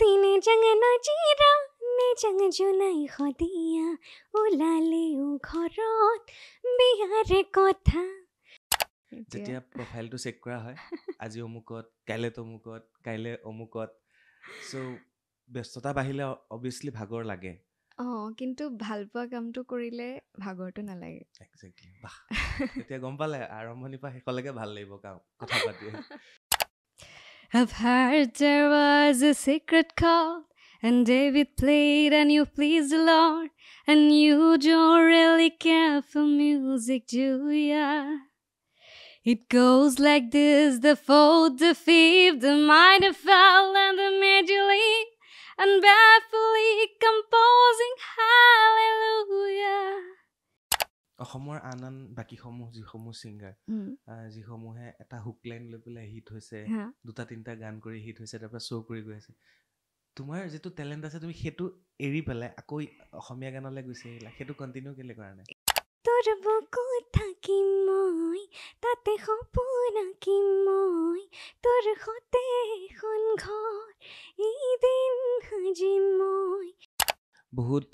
तिने जंग नजिरा ने जंग जुलाई खदिया ওলালে ঘৰত বিয়াৰে কথা যেতিয়া প্ৰফাইলটো চেক কৰা হয় আজি অমুকত কাইলে তমুকত কাইলে অমুকত সো ব্যস্ততা বাঢ়িলে অবভিয়াছলি ভাগৰ লাগে কিন্তু ভাল পোৱা কামটো কৰিলে ভাগৰটো নালাগে এক্সেক্টলি বাহ এতিয়া গম পালে আৰম্ভণিৰ পৰা শেষলৈকে ভাল লাগিব কথা পাতি I've heard there was a secret chord and David played and you pleased the Lord and you don't really care for music, do ya? It goes like this, the fourth, the fifth, the minor fall and the major leap and barefootly composing hallelujah. অসমৰ আন বাকীসমূহ যিসমূহ singer যিসমূহে এটা hook line লৈ পেলাই hit হৈছে দুটা তিনিটা গান কৰি হিট হৈছে তাৰপৰা শ্ব' কৰি গৈ আছে তোমাৰ যিটো টেলেণ্ট আছে তুমি সেইটো এৰি পেলাই আকৌ অসমীয়া গানলৈ গুচি আহিলা সেইটো কণ্টিনিউ কেলে কৰা নাই তোৰ বুকুত থাকিম মই তাতে সপোন আঁকিম মই তোৰ সতে এখন ঘৰ এদিন সাজিম মই বহুত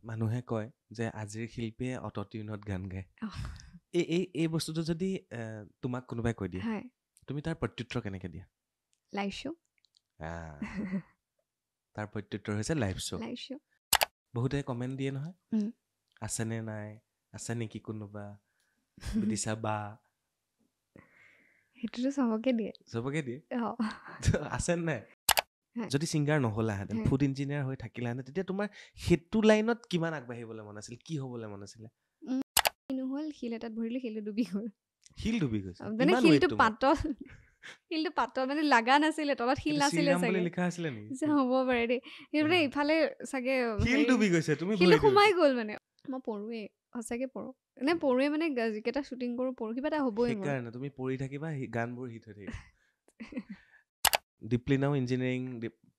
মানুহে কয় যে আজিৰ শিল্পীয়ে অট'টিউনত গান গায় এই বস্তুটো যদি তোমাক কোনোবাই কৈ দিয়ে তুমি তাৰ প্ৰত্যুত্তৰ কেনেকে দিয়া লাইভ শ্ব' তাৰ প্ৰত্যুত্তৰ হৈছে লাইভ শ্ব' বহুতে কমেণ্ট দিয়ে নহয় আছেনে নাই আছে নেকি কোনোবা বিদিশা বা সেইটোতো চবকে দিয়ে আছে নাই যদি ছিংগাৰ নহ'লাহেঁতেন ফুড ইঞ্জিনিয়াৰ হৈ থাকিলাহেঁতেন তেতিয়া তোমাৰ সেইটো লাইনত কিমান আগবাঢ়িবলৈ মন আছিল কি হ'বলৈ মন আছিলে নহ'ল শিল এটাত ভৰিলে শিলটো ডুবি গ'ল শিল ডুবি গৈছে মানে শিলটো পাতল মানে লাগা নাছিলে তলত শিল নাছিলে চাগে লিখা আছিলে নেকি হ'ব পাৰে দেই মানে ইফালে চাগে শিল ডুবি গৈছে তুমি শিলটো সোমাই গ'ল মানে মই পঢ়োৱে সঁচাকে পঢ়ো এনে পঢ়োৱে মানে যিকেইটা শ্বুটিং কৰোঁ পঢ়ো কিবা এটা হ'বই সেইকাৰণে তুমি পঢ়ি থাকিবা গানবোৰ হিট হৈ থাকিব ডিপ্লিনাও ইঞ্জিনিয়াৰিং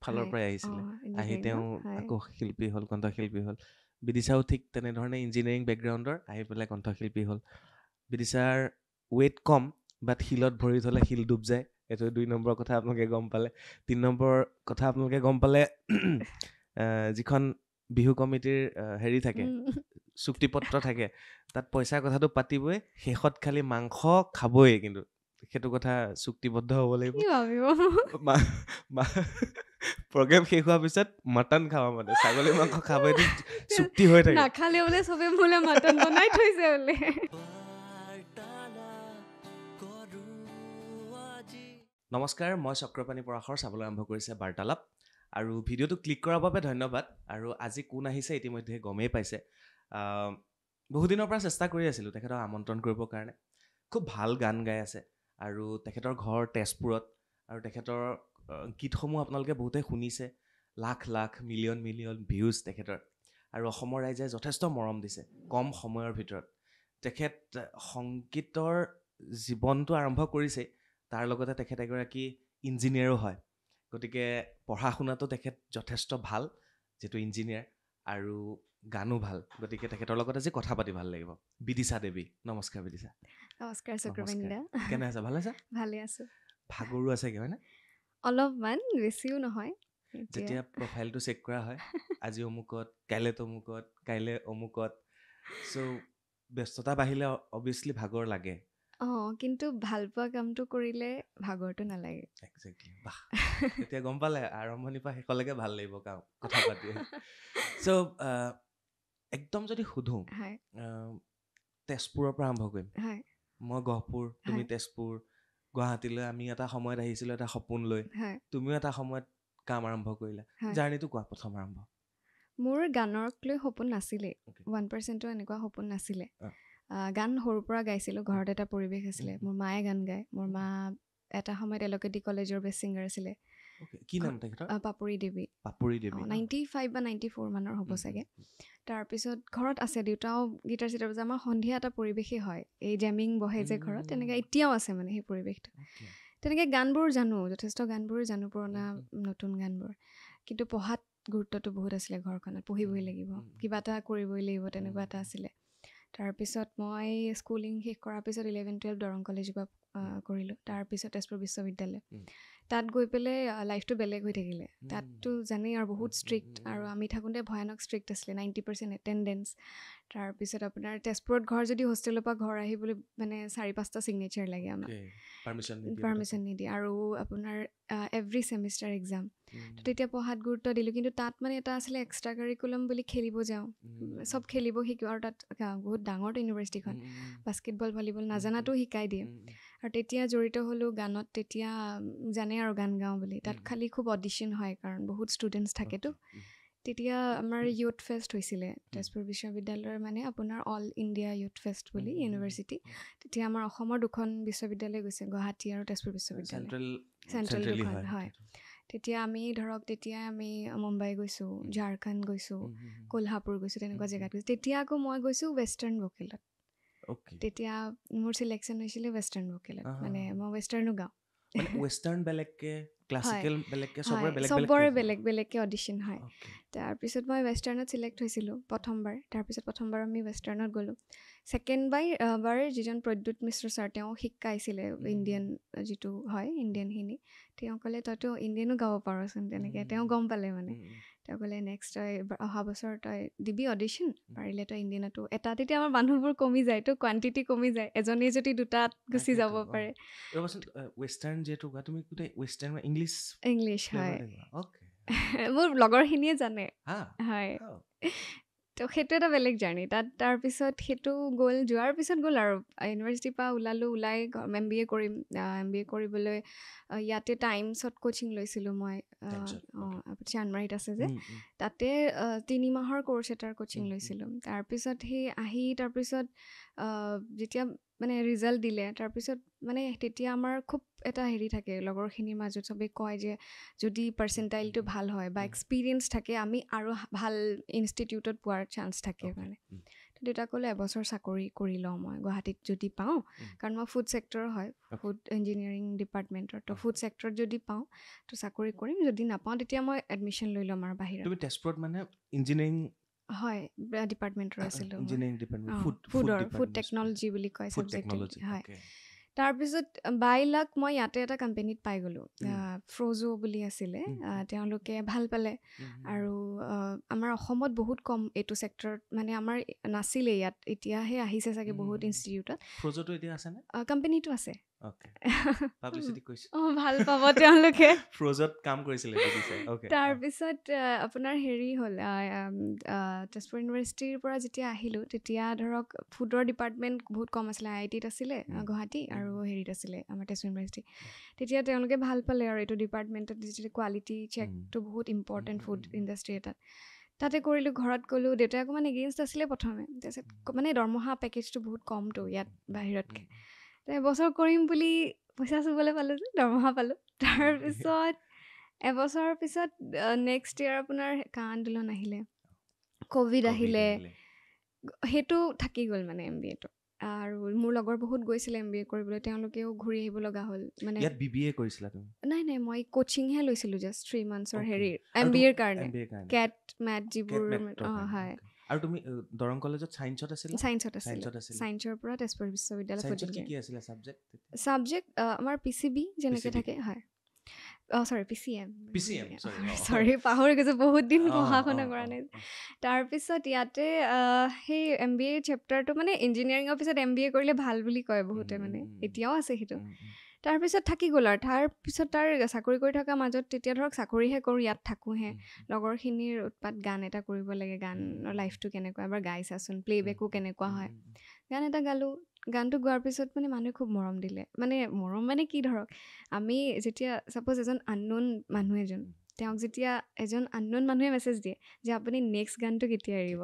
ফালৰ পৰাই আহিছিলে আহি তেওঁ আকৌ শিল্পী হ'ল কণ্ঠশিল্পী হ'ল বিদিশাও ঠিক তেনেধৰণে ইঞ্জিনিয়াৰিং বেকগ্ৰাউণ্ডৰ আহি পেলাই কণ্ঠশিল্পী হ'ল বিদিশাৰ ৱেইট কম বাট শিলত ভৰি থ'লে শিল ডুব যায় এইটো 2 নম্বৰ কথা আপোনালোকে গম পালে 3 নম্বৰ কথা আপোনালোকে গম পালে যিখন বিহু কমিটিৰ হেৰি থাকে চুক্তিপত্ৰ থাকে তাত পইচাৰ কথাটো পাতিবই শেষত খালি মাংস খাবই কিন্তু সেইটো কথা চুক্তিবদ্ধ হ'ব লাগিব প্ৰগ্ৰেম শেষ হোৱাৰ পিছত মটন খাব মানে ছাগলী মাংস খাব এইটো চুক্তি হৈ থাকে নাখালে বোলে চবে মোলে মটন বনাই থৈছে বোলে নমস্কাৰ মই চক্ৰপাণী পৰাশৰ চাবলৈ আৰম্ভ কৰিছে বাৰ্তালাপ আৰু ভিডিঅ'টো ক্লিক কৰাৰ বাবে ধন্যবাদ আৰু আজি কোন আহিছে ইতিমধ্যে গমেই পাইছে বহুদিনৰ পৰা চেষ্টা কৰি আছিলোঁ তেখেতক আমন্ত্ৰণ কৰিবৰ কাৰণে খুব ভাল গান গাই আছে আৰু তেখেতৰ ঘৰ তেজপুৰত আৰু তেখেতৰ গীতসমূহ আপোনালোকে বহুতে শুনিছে lakh lakh million million views তেখেতৰ আৰু অসমৰ ৰাইজে যথেষ্ট মৰম দিছে কম সময়ৰ ভিতৰত তেখেত সংগীতৰ জীৱনটো আৰম্ভ কৰিছে তাৰ লগতে তেখেত এগৰাকী ইঞ্জিনিয়াৰো হয় গতিকে পঢ়া শুনাটো তেখেত যথেষ্ট ভাল যিটো ইঞ্জিনিয়াৰ আৰু গানো ভাল গতিকে তেখেতৰ লগত আজি কথা পাতি ভাল লাগিব বিদিশা দেৱী নমস্কাৰ বিদিশা নমস্কাৰ চক্ৰপাণী দা কেনে আছে ভালে আছা ভালে আছো ভাগৰু আছে কি হয়নে অলপমান বেছিও নহয় যেতিয়া প্ৰফাইলটো চেক কৰা হয় আজি অমুকত কাইলে তমুকত কাইলে অমুকত সো ব্যস্ততা বাঢ়িলে অবভিয়াছলি ভাগৰ লাগে কিন্তু ভাল পোৱা কামটো কৰিলে ভাগৰটো নালাগে এক্সেক্টলি বাহ এতিয়া গম পালে আৰম্ভণিৰ পৰা শেষলৈকে ভাল লাগিব কথা পাতি সো একদম যদি সুধো তেজপুৰৰ পৰা আৰম্ভ কৰিম মই গহপুৰ তুমি তেজপুৰ গুৱাহাটীলৈ আমি এটা সময়ত আহিছিলোঁ এটা সপোন লৈ তুমিও এটা সময়ত কাম আৰম্ভ কৰিলা জাৰ্ণিটো কোৱা প্ৰথম আৰম্ভ মোৰ গানক লৈ সপোন নাছিলে 1%ও এনেকুৱা সপোন নাছিলে গান সৰুৰ পৰা গাইছিলোঁ ঘৰত এটা পৰিৱেশ আছিলে মোৰ মায়ে গান গায় মোৰ মা এটা সময়ত এলকেডি কলেজৰ বেষ্ট ছিংগাৰ আছিলে কি নাম তেখেতৰ পাপৰি দেৱী 95 বা 94 মানৰ হ'ব চাগে তাৰপিছত ঘৰত আছে দেউতাও গিটাৰ চিটাৰ বজায় আমাৰ সন্ধিয়া এটা পৰিৱেশেই হয় এই জেমিং বহে যে ঘৰত তেনেকৈ এতিয়াও আছে মানে সেই পৰিৱেশটো তেনেকৈ গানবোৰ জানো যথেষ্ট গানবোৰ জানো পুৰণা নতুন গানবোৰ কিন্তু পঢ়াত গুৰুত্বটো বহুত আছিলে ঘৰখনত পঢ়িবই লাগিব কিবা এটা কৰিবই লাগিব তেনেকুৱা এটা আছিলে তাৰপিছত মই স্কুলিং শেষ কৰাৰ পিছত 11-12 দৰং কলেজৰ পৰা কৰিলোঁ তাৰপিছত তেজপুৰ বিশ্ববিদ্যালয় তাত গৈ পেলাই লাইফটো বেলেগ হৈ থাকিলে তাততো জানেই আৰু বহুত ষ্ট্ৰিক্ট আৰু আমি থাকোঁতে ভয়ানক ষ্ট্ৰিক্ট আছিলে 90% এটেণ্ডেঞ্চ তাৰপিছত আপোনাৰ তেজপুৰত ঘৰ যদি হোষ্টেলৰ পৰা ঘৰ আহিবলৈ মানে 4-5টা ছিগনেচাৰ লাগে আমাক পাৰ্মিশ্যন নিদিয়ে আৰু আপোনাৰ এভৰি ছেমিষ্টাৰ এক্সাম তো তেতিয়া পঢ়াত গুৰুত্ব দিলোঁ কিন্তু তাত মানে এটা আছিলে এক্সট্ৰা কাৰিকুলাম বুলি খেলিব যাওঁ চব খেলিব শিকোঁ আৰু তাত বহুত ডাঙৰটো ইউনিভাৰ্চিটিখন বাস্কেটবল ভলীবল নাজানাতো শিকাই দিয়ে আৰু তেতিয়া জড়িত হ'লোঁ গানত তেতিয়া জানে আৰু গান গাওঁ বুলি তাত খালি খুব অডিশ্যন হয় কাৰণ বহুত ষ্টুডেণ্টছ থাকেতো তেতিয়া আমাৰ ইউথ ফেষ্ট হৈছিলে তেজপুৰ বিশ্ববিদ্যালয়ৰ মানে আপোনাৰ অল ইণ্ডিয়া ইউথ ফেষ্ট বুলি ইউনিভাৰ্চিটি তেতিয়া আমাৰ অসমৰ 2খন বিশ্ববিদ্যালয় গৈছে গুৱাহাটী আৰু তেজপুৰ বিশ্ববিদ্যালয় চেণ্ট্ৰেল 2খন হয় তেতিয়া আমি ধৰক তেতিয়া আমি মুম্বাই গৈছোঁ ঝাৰখণ্ড গৈছোঁ কোলহাপুৰ গৈছোঁ তেনেকুৱা জেগাত গৈছোঁ তেতিয়া আকৌ মই গৈছোঁ ৱেষ্টাৰ্ণ ভোকেলত তেতিয়া মোৰ চিলেকশ্যন হৈছিলে ৱেষ্টাৰ্ণ ভোকেলত মানে মই ৱেষ্টাৰ্ণো গাওঁ ৱেষ্টাৰ্ণ বেলেগকে ক্লাছিকেল বেলেগকে চবৰে বেলেগ বেলেগকে অডিশ্যন হয় তাৰপিছত মই ৱেষ্টাৰ্ণত চিলেক্ট হৈছিলোঁ প্ৰথমবাৰ তাৰপিছত প্ৰথমবাৰ আমি ৱেষ্টাৰ্ণত গ'লোঁ ছেকেণ্ডবাৰ যিজন প্ৰদ্যুৎ মিশ্ৰ ছাৰ তেওঁ শিকাইছিলে ইণ্ডিয়ান যিটো হয় ইণ্ডিয়ানখিনি তেওঁ ক'লে তইতো ইণ্ডিয়ানো গাব পাৰচোন তেনেকৈ তেওঁ গম পালে মানে তেওঁ ক'লে নেক্সট তই অহা বছৰ তই দিবি অডিশ্যন পাৰিলে তই ইণ্ডিয়ানতো এটা তেতিয়া আমাৰ মানুহবোৰ কমি যায় তো কোৱান্টিটি কমি যায় এজনে যদি 2টাত গুচি যাব পাৰে ৱেষ্টাৰ্ণ যিহেতু তুমি গোটেই ৱেষ্টাৰ্ণ ইংলিছ হয় মোৰ লগৰখিনিয়ে জানে হয় তো সেইটো এটা বেলেগ জাৰ্ণি তাত তাৰপিছত সেইটো যোৱাৰ পিছত গ'ল আৰু ইউনিভাৰ্চিটিৰ পৰা ওলাই MBA কৰিম MBA কৰিবলৈ ইয়াতে টাইমছত কোচিং লৈছিলোঁ মই চানমাৰীত আছে যে তাতে 3 মাহৰ কোৰ্চ এটাৰ কোচিং লৈছিলোঁ তাৰপিছত তাৰপিছত যেতিয়া মানে ৰিজাল্ট দিলে তাৰপিছত মানে তেতিয়া আমাৰ খুব এটা হেৰি থাকে লগৰখিনিৰ মাজত চবেই কয় যে যদি পাৰ্চেণ্টাইলটো ভাল হয় বা এক্সপিৰিয়েঞ্চ থাকে আমি আৰু ভাল ইনষ্টিটিউটত পোৱাৰ চান্স থাকে মানে দেউতাক ক'লে এবছৰ চাকৰি কৰি লওঁ মই গুৱাহাটীত যদি পাওঁ কাৰণ মই ফুড ছেক্টৰ হয় ফুড ইঞ্জিনিয়াৰিং ডিপাৰ্টমেণ্টৰ তো ফুড ছেক্টৰত যদি পাওঁ তো চাকৰি কৰিম যদি নাপাওঁ তেতিয়া মই এডমিশ্যন লৈ ল'ম আৰু বাহিৰত তুমি তেজপুৰত মানে ইঞ্জিনিয়াৰিং হয় ডিপাৰ্টমেণ্টৰ আছিলোঁ ফুডৰ ফুড টেকনলজি বুলি কয় ছাবজেক্ট হয় তাৰপিছত বাই লাক মই ইয়াতে এটা কোম্পেনীত পাই গ'লোঁ ফ্ৰ'জো বুলি আছিলে তেওঁলোকে ভাল পালে আৰু আমাৰ অসমত বহুত কম এইটো ছেক্টৰত মানে আমাৰ নাছিলে ইয়াত এতিয়াহে আহিছে চাগে বহুত ইনষ্টিটিউটত ফ্ৰ'জোটো এতিয়া আছেনে কোম্পেনীটো আছে ভাল পাব তেওঁলোকে ফ্ৰ'জত কাম কৰিছিলে তাৰপিছত আপোনাৰ হেৰি হ'ল তেজপুৰ ইউনিভাৰ্চিটিৰ পৰা যেতিয়া আহিলোঁ তেতিয়া ধৰক ফুডৰ ডিপাৰ্টমেণ্ট বহুত কম আছিলে IITত আছিলে গুৱাহাটী আৰু হেৰিত আছিলে আমাৰ তেজপুৰ ইউনিভাৰ্চিটি তেতিয়া তেওঁলোকে ভাল পালে আৰু এইটো ডিপাৰ্টমেণ্টত যেতিয়া কোৱালিটি চেকটো বহুত ইম্পৰ্টেণ্ট ফুড ইণ্ডাষ্ট্ৰি এটাত তাতে কৰিলোঁ ঘৰত গ'লোঁ দেউতাই অকণমান এগেইনষ্ট আছিলে প্ৰথমে তাৰপিছত মানে দৰমহা পেকেজটো বহুত কমটো ইয়াত বাহিৰতকৈ এবছৰ কৰিম বুলি পইচা চুবলৈ পালোঁ যে দৰমহা পালোঁ তাৰপিছত এবছৰৰ পিছত নেক্সট ইয়েৰ আপোনাৰ কা আন্দোলন আহিলে ক'ভিড আহিলে সেইটো থাকি গ'ল মানে MBAটো আৰু মোৰ লগৰ বহুত গৈছিলে MBA কৰিবলৈ তেওঁলোকেও ঘূৰি আহিব লগা হ'ল মানে BBA কৰিছিলা তুমি নাই মই কোচিংহে লৈছিলোঁ জাষ্ট 3 মান্থছৰ হেৰি MBAৰ কাৰণে কেট মেট যিবোৰ হয় আৰু তুমি দৰং কলেজত চায়েন্সত আছিলা চায়েন্সৰ পৰা তেজপুৰ বিশ্ববিদ্যালয় চায়েন্সত কি আছিলে ছাবজেক্ট আমাৰ PCB যেনেকৈ থাকে হয় চৰি PCM চৰি পাহৰি গৈছোঁ বহুত দিন পঢ়া শুনা কৰা নাই তাৰপিছত ইয়াতে সেই MBA চেপ্টাৰটো মানে ইঞ্জিনিয়াৰিঙৰ পিছত MBA কৰিলে ভাল বুলি কয় বহুতে মানে এতিয়াও আছে সেইটো তাৰপিছত থাকি গ'ল আৰু তাৰপিছত তাৰ চাকৰি কৰি থকাৰ মাজত তেতিয়া ধৰক চাকৰিহে কৰোঁ ইয়াত থাকোঁহে লগৰখিনিৰ উৎপাত গান এটা কৰিব লাগে গানৰ লাইফটো কেনেকুৱা এবাৰ গাই চাচোন প্লে'বেকো কেনেকুৱা হয় গান এটা গালোঁ গানটো গোৱাৰ পিছত মানে মানুহে খুব মৰম দিলে মানে কি ধৰক আমি যেতিয়া ছাপ'জ এজন আননোন মানুহ এজন তেওঁক যেতিয়া এজন আননোন মানুহে মেছেজ দিয়ে যে আপুনি নেক্সট গানটো কেতিয়া এৰিব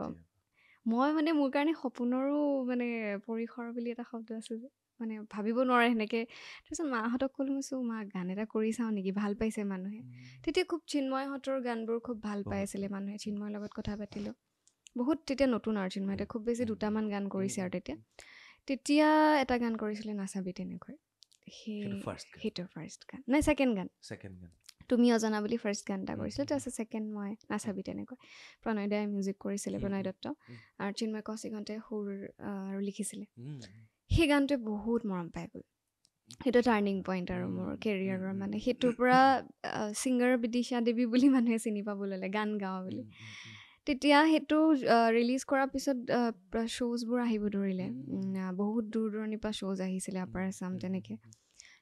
মই মানে মোৰ কাৰণে সপোনৰো মানে পৰিসৰ বুলি এটা শব্দ আছে যে মানে ভাবিব নোৱাৰে সেনেকৈ তাৰপিছত মাহঁতক ক'লো মা গান এটা কৰি চাওঁ নেকি ভাল পাইছে মানুহে তেতিয়া খুব চিন্ময়হঁতৰ গানবোৰ খুব ভাল পাই আছিলে মানুহে চিন্ময়ৰ লগত কথা পাতিলোঁ বহুত তেতিয়া নতুন আৰু চিন্ময়তে খুব বেছি 2টামান গান কৰিছে আৰু তেতিয়া এটা গান কৰিছিলে নাচাবি তেনেকৈ সেইটো ফাৰ্ষ্ট গান নাই ছেকেণ্ড গান তুমি অজনা বুলি ফাৰ্ষ্ট গান এটা কৰিছিলোঁ তাৰপিছত ছেকেণ্ড মই নাচাবি তেনেকৈ প্ৰণয় দাই মিউজিক কৰিছিলে প্ৰণয় দত্ত আৰু চিন্ময় কৌশিকহঁতে সুৰ আৰু লিখিছিলে সেই গানটোৱে বহুত মৰম পাই গ'ল সেইটো টাৰ্ণিং পইণ্ট আৰু মোৰ কেৰিয়াৰৰ মানে সেইটোৰ পৰা ছিংগাৰ বিদিশা দেৱী বুলি মানুহে চিনি পাব ল'লে গান গাওঁ বুলি তেতিয়া সেইটো ৰিলিজ কৰাৰ পিছত শ্ব'জবোৰ আহিব ধৰিলে বহুত দূৰ দূৰণিৰ পৰা শ্ব'জ আহিছিলে আপাৰ আছাম তেনেকৈ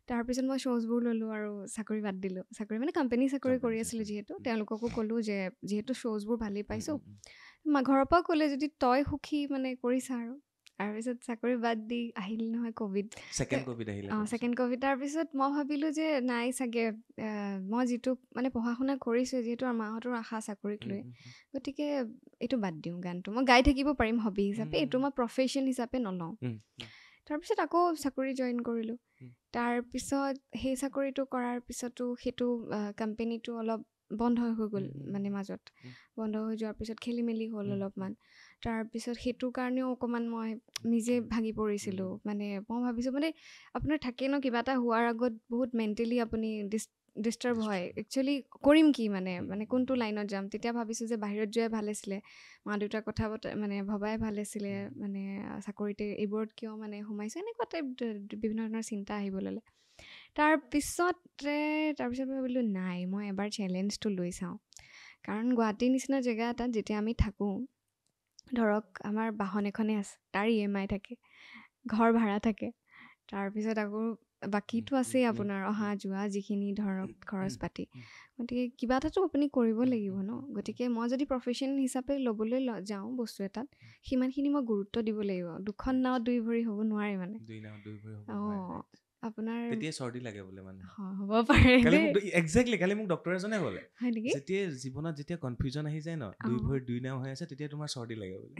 তাৰপিছত মই শ্ব'জবোৰ ল'লোঁ আৰু চাকৰি বাদ দিলোঁ চাকৰি মানে কোম্পানী চাকৰি কৰি আছিলোঁ যিহেতু তেওঁলোককো ক'লোঁ যে যিহেতু শ্ব'জবোৰ ভালেই পাইছোঁ ঘৰৰ পৰা ক'লে যদি তই সুখী মানে কৰিছা আৰু তাৰপিছত চাকৰি বাদ দি আহিল নহয় ক'ভিড ছেকেণ্ড ক'ভিড তাৰপিছত মই ভাবিলোঁ যে নাই চাগে মই যিটো মানে পঢ়া শুনা কৰিছোঁ যিহেতু আৰু মাহঁতৰ আশা চাকৰিক লৈ গতিকে এইটো বাদ দিওঁ গানটো মই গাই থাকিব পাৰিম হবি হিচাপে এইটো মই প্ৰফেশ্যন হিচাপে নলওঁ তাৰপিছত আকৌ চাকৰি জইন কৰিলোঁ তাৰপিছত সেই চাকৰিটো কৰাৰ পিছতো সেইটো কোম্পেনীটো অলপ বন্ধ হৈ গ'ল মানে মাজত বন্ধ হৈ যোৱাৰ পিছত খেলি মেলি হ'ল অলপমান তাৰপিছত সেইটো কাৰণেও অকণমান মই নিজে ভাগি পৰিছিলোঁ মানে মই ভাবিছোঁ মানে আপোনাৰ থাকে ন কিবা এটা হোৱাৰ আগত বহুত মেণ্টেলি আপুনি ডিষ্টাৰ্ব হয় একচুৱেলি কৰিম কি মানে কোনটো লাইনত যাম তেতিয়া ভাবিছোঁ যে বাহিৰত যোৱাই ভাল আছিলে মা দেউতাৰ কথা মানে ভবাই ভাল আছিলে মানে চাকৰিতে এইবোৰত কিয় মানে সোমাইছোঁ এনেকুৱা টাইপ বিভিন্ন ধৰণৰ চিন্তা আহিব ল'লে তাৰপিছত ভাবিলোঁ নাই মই এবাৰ চেলেঞ্জটো লৈ চাওঁ কাৰণ গুৱাহাটীৰ নিচিনা জেগা এটাত যেতিয়া আমি থাকোঁ ধৰক আমাৰ বাহন এখনেই আছে তাৰ EMI থাকে ঘৰ ভাড়া থাকে তাৰপিছত আকৌ বাকীটো আছেই আপোনাৰ অহা যোৱা যিখিনি ধৰক খৰচ পাতি গতিকে কিবা এটাতো আপুনি কৰিব লাগিব ন গতিকে মই যদি প্ৰফেশ্যন হিচাপে ল'বলৈ যাওঁ বস্তু এটাত সিমানখিনি মই গুৰুত্ব দিব লাগিব দুখন নাও দুই ভৰি হ'ব নোৱাৰে মানে অঁ আপোনাৰ তেতিয়া চৰ্দি লাগে বোলে মানে হ'ব পাৰে একজেক্টলি কালি মোক ডক্টৰ এজনে ক'লে যেতিয়া জীৱনত যেতিয়া কনফিউজন আহি যায় ন দুই ভৰি দুই নাও হৈ আছে তেতিয়া তোমাৰ চৰ্দি লাগে বোলে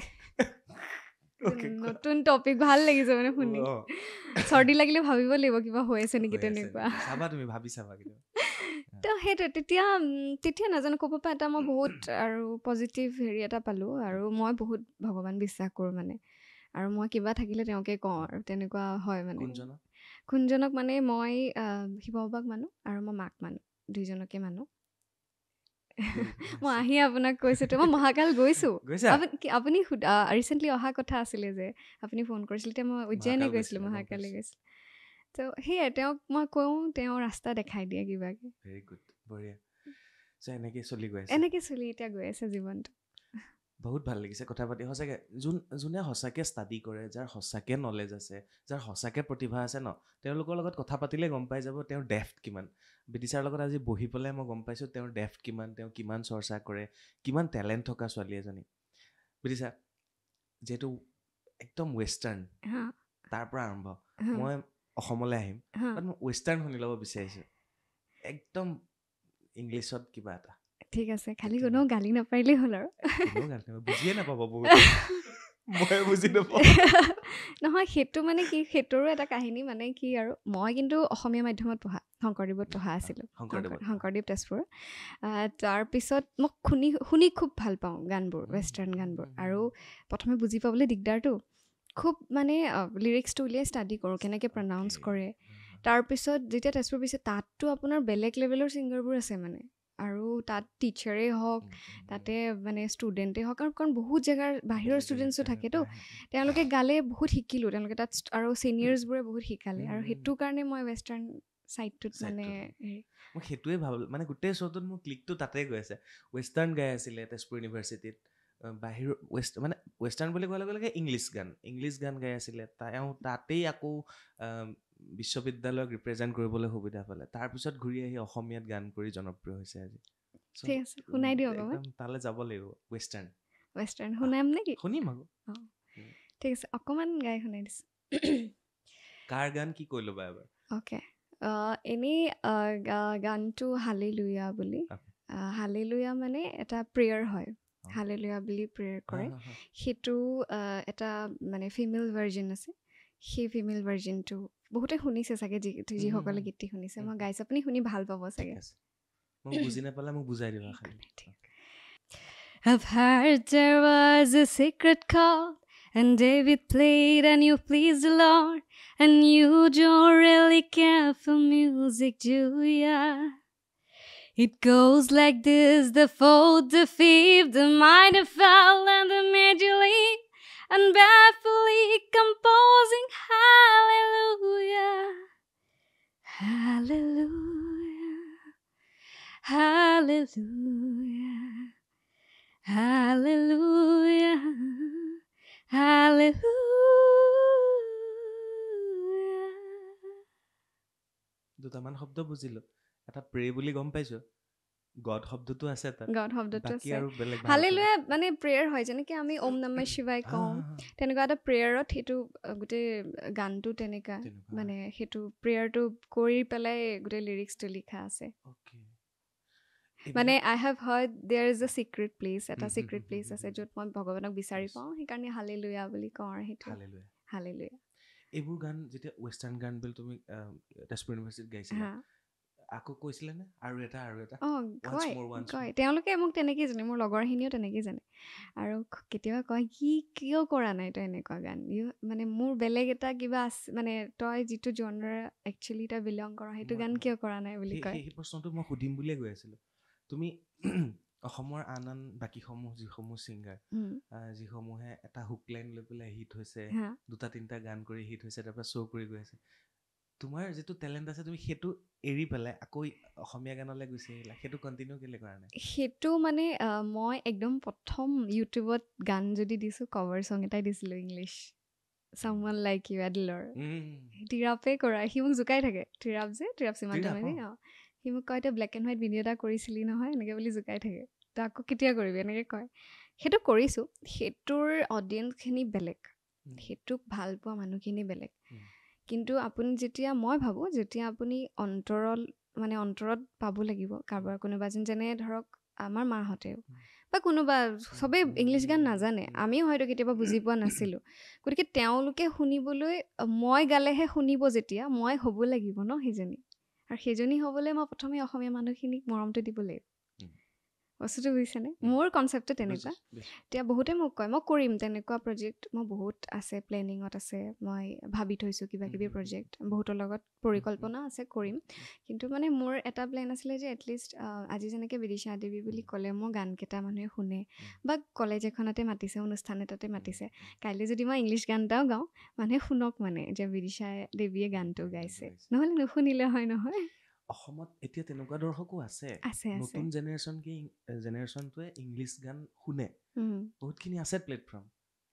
নতুন টপিক ভাল লাগিছে মানে শুনি চৰ্দি লাগিলে ভাবিব লাগিব কিবা হৈ আছে নেকি তেনেকুৱা চাবা তুমি ভাবি চাবা কিন্তু তো সেইটো তেতিয়া নাজানো ক'ব পৰা এটা মই বহুত আৰু পজিটিভ হেৰি এটা পালোঁ আৰু মই বহুত ভগৱান বিশ্বাস কৰোঁ মানে আৰু মই কিবা থাকিলে তেওঁকে কওঁ আৰু তেনেকুৱা হয় মানে কোনজনক মানে মই শিৱ বাবাক মানো আৰু মই মাক মানো দুইজনকে মানো মই আহি আপোনাক কৈছোঁতো মই মহাকাল গৈছোঁ আপুনি ৰিচেণ্টলি অহা কথা আছিলে যে আপুনি ফোন কৰিছিল তেতিয়া মই উজ্জয়িনী গৈছিলোঁ মহাকালে গৈছিলোঁ তো সেয়াই তেওঁক মই কওঁ তেওঁ ৰাস্তা দেখাই দিয়ে কিবাকৈ ভেৰি গুড বঢ়িয়া এনেকৈ চলি এতিয়া গৈ আছে জীৱনটো বহুত ভাল লাগিছে কথা পাতি সঁচাকৈ যোনে সঁচাকৈ ষ্টাডি কৰে যাৰ সঁচাকৈ নলেজ আছে যাৰ সঁচাকৈ প্ৰতিভা আছে ন তেওঁলোকৰ লগত কথা পাতিলে গম পাই যাব তেওঁৰ ডেফ্ট কিমান বিদিশাৰ লগত আজি বহি পেলাই মই গম পাইছোঁ তেওঁৰ ডেফ্ট কিমান তেওঁ কিমান চৰ্চা কৰে কিমান টেলেণ্ট থকা ছোৱালী এজনী বিদিশা যিহেতু একদম ৱেষ্টাৰ্ণ তাৰ পৰা আৰম্ভ মই অসমলৈ আহিম বাট মই ৱেষ্টাৰ্ণ শুনি ল'ব বিচাৰিছোঁ একদম ইংলিছত কিবা এটা ঠিক আছে খালি কোনো গালি নাপাৰিলেই হ'ল আৰু বুজিয়ে নাপাব বহুত মই বুজি নাপাওঁ নহয় সেইটো মানে কি সেইটোৰো এটা কাহিনী মানে কি আৰু মই কিন্তু অসমীয়া মাধ্যমত পঢ়া শংকৰদেৱত পঢ়া আছিলোঁ শংকৰদেৱ তেজপুৰ তাৰপিছত মই শুনি খুব ভাল পাওঁ গানবোৰ ৱেষ্টাৰ্ণ গানবোৰ আৰু প্ৰথমে বুজি পাবলৈ দিগদাৰটো খুব মানে লিৰিক্সটো উলিয়াই ষ্টাডি কৰোঁ কেনেকৈ প্ৰনাউন্স কৰে তাৰপিছত যেতিয়া তেজপুৰ পিছে তাততো আপোনাৰ বেলেগ লেভেলৰ ছিংগাৰবোৰ আছে মানে আৰু তাত টিচাৰেই হওক তাতে মানে ষ্টুডেণ্টেই হওক কাৰণ বহুত জেগাৰ বাহিৰৰ ষ্টুডেণ্টছো থাকেতো তেওঁলোকে গালে বহুত শিকিলোঁ তেওঁলোকে তাত আৰু ছিনিয়ৰ্ছবোৰে বহুত শিকালে আৰু সেইটো কাৰণে মই ৱেষ্টাৰ্ণ ছাইডটোত মানে মই সেইটোৱে ভাবিলোঁ মানে গোটেই শ্ব'টোত মোৰ ক্লিকটো তাতে গৈ আছে ৱেষ্টাৰ্ণ গাই আছিলে তেজপুৰ ইউনিভাৰ্চিটিত বাহিৰ মানে ৱেষ্টাৰ্ণ বুলি কোৱাৰ লগে লগে ইংলিছ গান গাই আছিলে তেওঁ তাতেই আকৌ বিশ্ববিদ্যালয়ক ৰিপ্ৰেজেণ্ট কৰিবলৈ সুবিধা পালে তাৰপিছত ঘূৰি আহি অসমীয়াত গান কৰি জনপ্ৰিয় হৈছে আজি ঠিক আছে শুনাই দিয়ক তালৈ যাব লাগিব ৱেষ্টাৰ্ণ শুনাম নেকি শুনিম আকৌ ঠিক আছে অকণমান গাই শুনাই দিছোঁ কাৰ গান কি কৈ ল'বা এবাৰ অ'কে এনেই গানটো হালেলুয়া বুলি হালেলুয়া মানে এটা প্ৰেয়াৰ হয় হালেলুয়া বুলি প্ৰেয়াৰ কৰে সেইটো এটা মানে ফিমেল ভাৰ্জন আছে সেই ফিমেল ভাৰ্জনটো বহুতে শুনিছে চাগে যিসকলে গীতটি শুনিছে মই গাইছোঁ আপুনি শুনি ভাল পাব চাগে মই বুজি নাপালে মোক বুজাই দিবা I've heard there was a secret chord and David played and you pleased the Lord and you don't really care for music, do ya? It goes like this, the fourth, the fifth, the minor fall and the major leap and barefootly composing hallelujah. Hallelujah, hallelujah, hallelujah, hallelujah. দুটামান শব্দ বুজিলো এটা pray বুলি গম পাইছো god শব্দটো আছে তাত গড শব্দটো বাকি আছে আৰু বেলেগ হালেলুয়া মানে প্ৰেয়াৰ হয় যেনেকৈ আমি ওম নমঃ শিৱায় কওঁ তেনেকুৱা এটা প্ৰেয়াৰত সেইটো গোটেই গানটো তেনেকুৱা মানে সেইটো প্ৰেয়াৰটো কৰি পেলাই গোটেই লিৰিক্সটো লিখা আছে মানে I have heard there is a secret place এটা চিক্ৰেট প্লেচ আছে য'ত মই ভগৱানক বিচাৰি পাওঁ সেইকাৰণে হালেলুয়া বুলি কওঁ আৰু সেইটো হালেলুয়া এইবোৰ গান যেতিয়া ৱেষ্টাৰ্ণ গান বুলি তুমি তেজপুৰ ইউনিভাৰ্চিটিত গাইছিলা আকৌ কৈছিলে নে আৰু এটা কয় তেওঁলোকে মোক তেনেকেই জানে মোৰ লগৰখিনিও তেনেকেই জানে আৰু কেতিয়াবা কয় কিয় কৰা নাই তই এনেকুৱা গান মানে মোৰ বেলেগ এটা কিবা আছে মানে তই যিটো জনাৰ একচুৱেলি তই বিলং কৰ সেইটো গান কিয় কৰা নাই বুলি কয় সেই প্ৰশ্নটো মই সুধিম বুলিয়ে গৈ আছিলোঁ তুমি অসমৰ আন আন বাকীসমূহ যিসমূহ ছিংগাৰ যিসমূহে এটা হুক লাইন লৈ পেলাই হিট হৈছে দুটা তিনিটা গান কৰি হিট হৈছে তাৰপৰা শ্ব' কৰি গৈ আছে তোমাৰ যিটো টেলেণ্ট আছে তুমি সেইটো এৰি পেলাই আকৌ অসমীয়া গানলৈ গুচি আহিলা সেইটো কণ্টিনিউ কেলে কৰা নাই সেইটো মানে মই একদম প্ৰথম ইউটিউবত গান যদি দিছোঁ কভাৰ ছং এটাই দিছিলোঁ ইংলিছ চামৱান লাইক ইউ এডলৰ টিৰাপে কৰা সি মোক জোকাই থাকে টিৰাপ সীমান্ত মেধি সি মোক কয় তই ব্লেক এণ্ড হোৱাইট ভিডিঅ' এটা কৰিছিলি নহয় এনেকৈ বুলি জোকাই থাকে তই আকৌ কেতিয়া কৰিবি এনেকৈ কয় সেইটো কৰিছোঁ সেইটোৰ অডিয়েঞ্চখিনি বেলেগ সেইটোক ভাল পোৱা মানুহখিনি বেলেগ কিন্তু আপুনি মই ভাবোঁ যেতিয়া আপুনি অন্তৰত পাব লাগিব কাৰোবাৰ কোনোবা যেনে ধৰক আমাৰ মাহঁতেও বা কোনোবা চবেই ইংলিছ গান নাজানে আমিও হয়তো কেতিয়াবা বুজি পোৱা নাছিলোঁ গতিকে তেওঁলোকে শুনিবলৈ মই গালেহে শুনিব যেতিয়া মই হ'ব লাগিব ন সেইজনী আৰু সেইজনী হ'বলৈ মই প্ৰথমে অসমীয়া মানুহখিনিক মৰমটো দিব লাগিব বস্তুটো বুজিছেনে মোৰ কনচেপ্টটো তেনেকুৱা এতিয়া বহুতে মোক কয় মই কৰিম তেনেকুৱা প্ৰজেক্ট মই বহুত আছে প্লেনিঙত আছে মই ভাবি থৈছোঁ কিবা কিবি প্ৰজেক্ট বহুতৰ লগত পৰিকল্পনা আছে কৰিম কিন্তু মানে মোৰ এটা প্লেন আছিলে যে এটলিষ্ট আজি যেনেকৈ বিদিশা দেৱী বুলি ক'লে মোৰ গানকেইটা মানুহে শুনে বা কলেজ এখনতে মাতিছে অনুষ্ঠান এটাতে মাতিছে কাইলৈ যদি মই ইংলিছ গান এটাও গাওঁ মানুহে শুনক মানে যে বিদিশা দেৱীয়ে গানটো গাইছে নহ'লে নুশুনিলে হয় নহয় অসমত এতিয়া তেনেকুৱা দৰ্শকো আছে নতুন জেনেৰেশ্যনটোৱে ইংলিছ গান শুনে বহুতখিনি আছে প্লেটফৰ্ম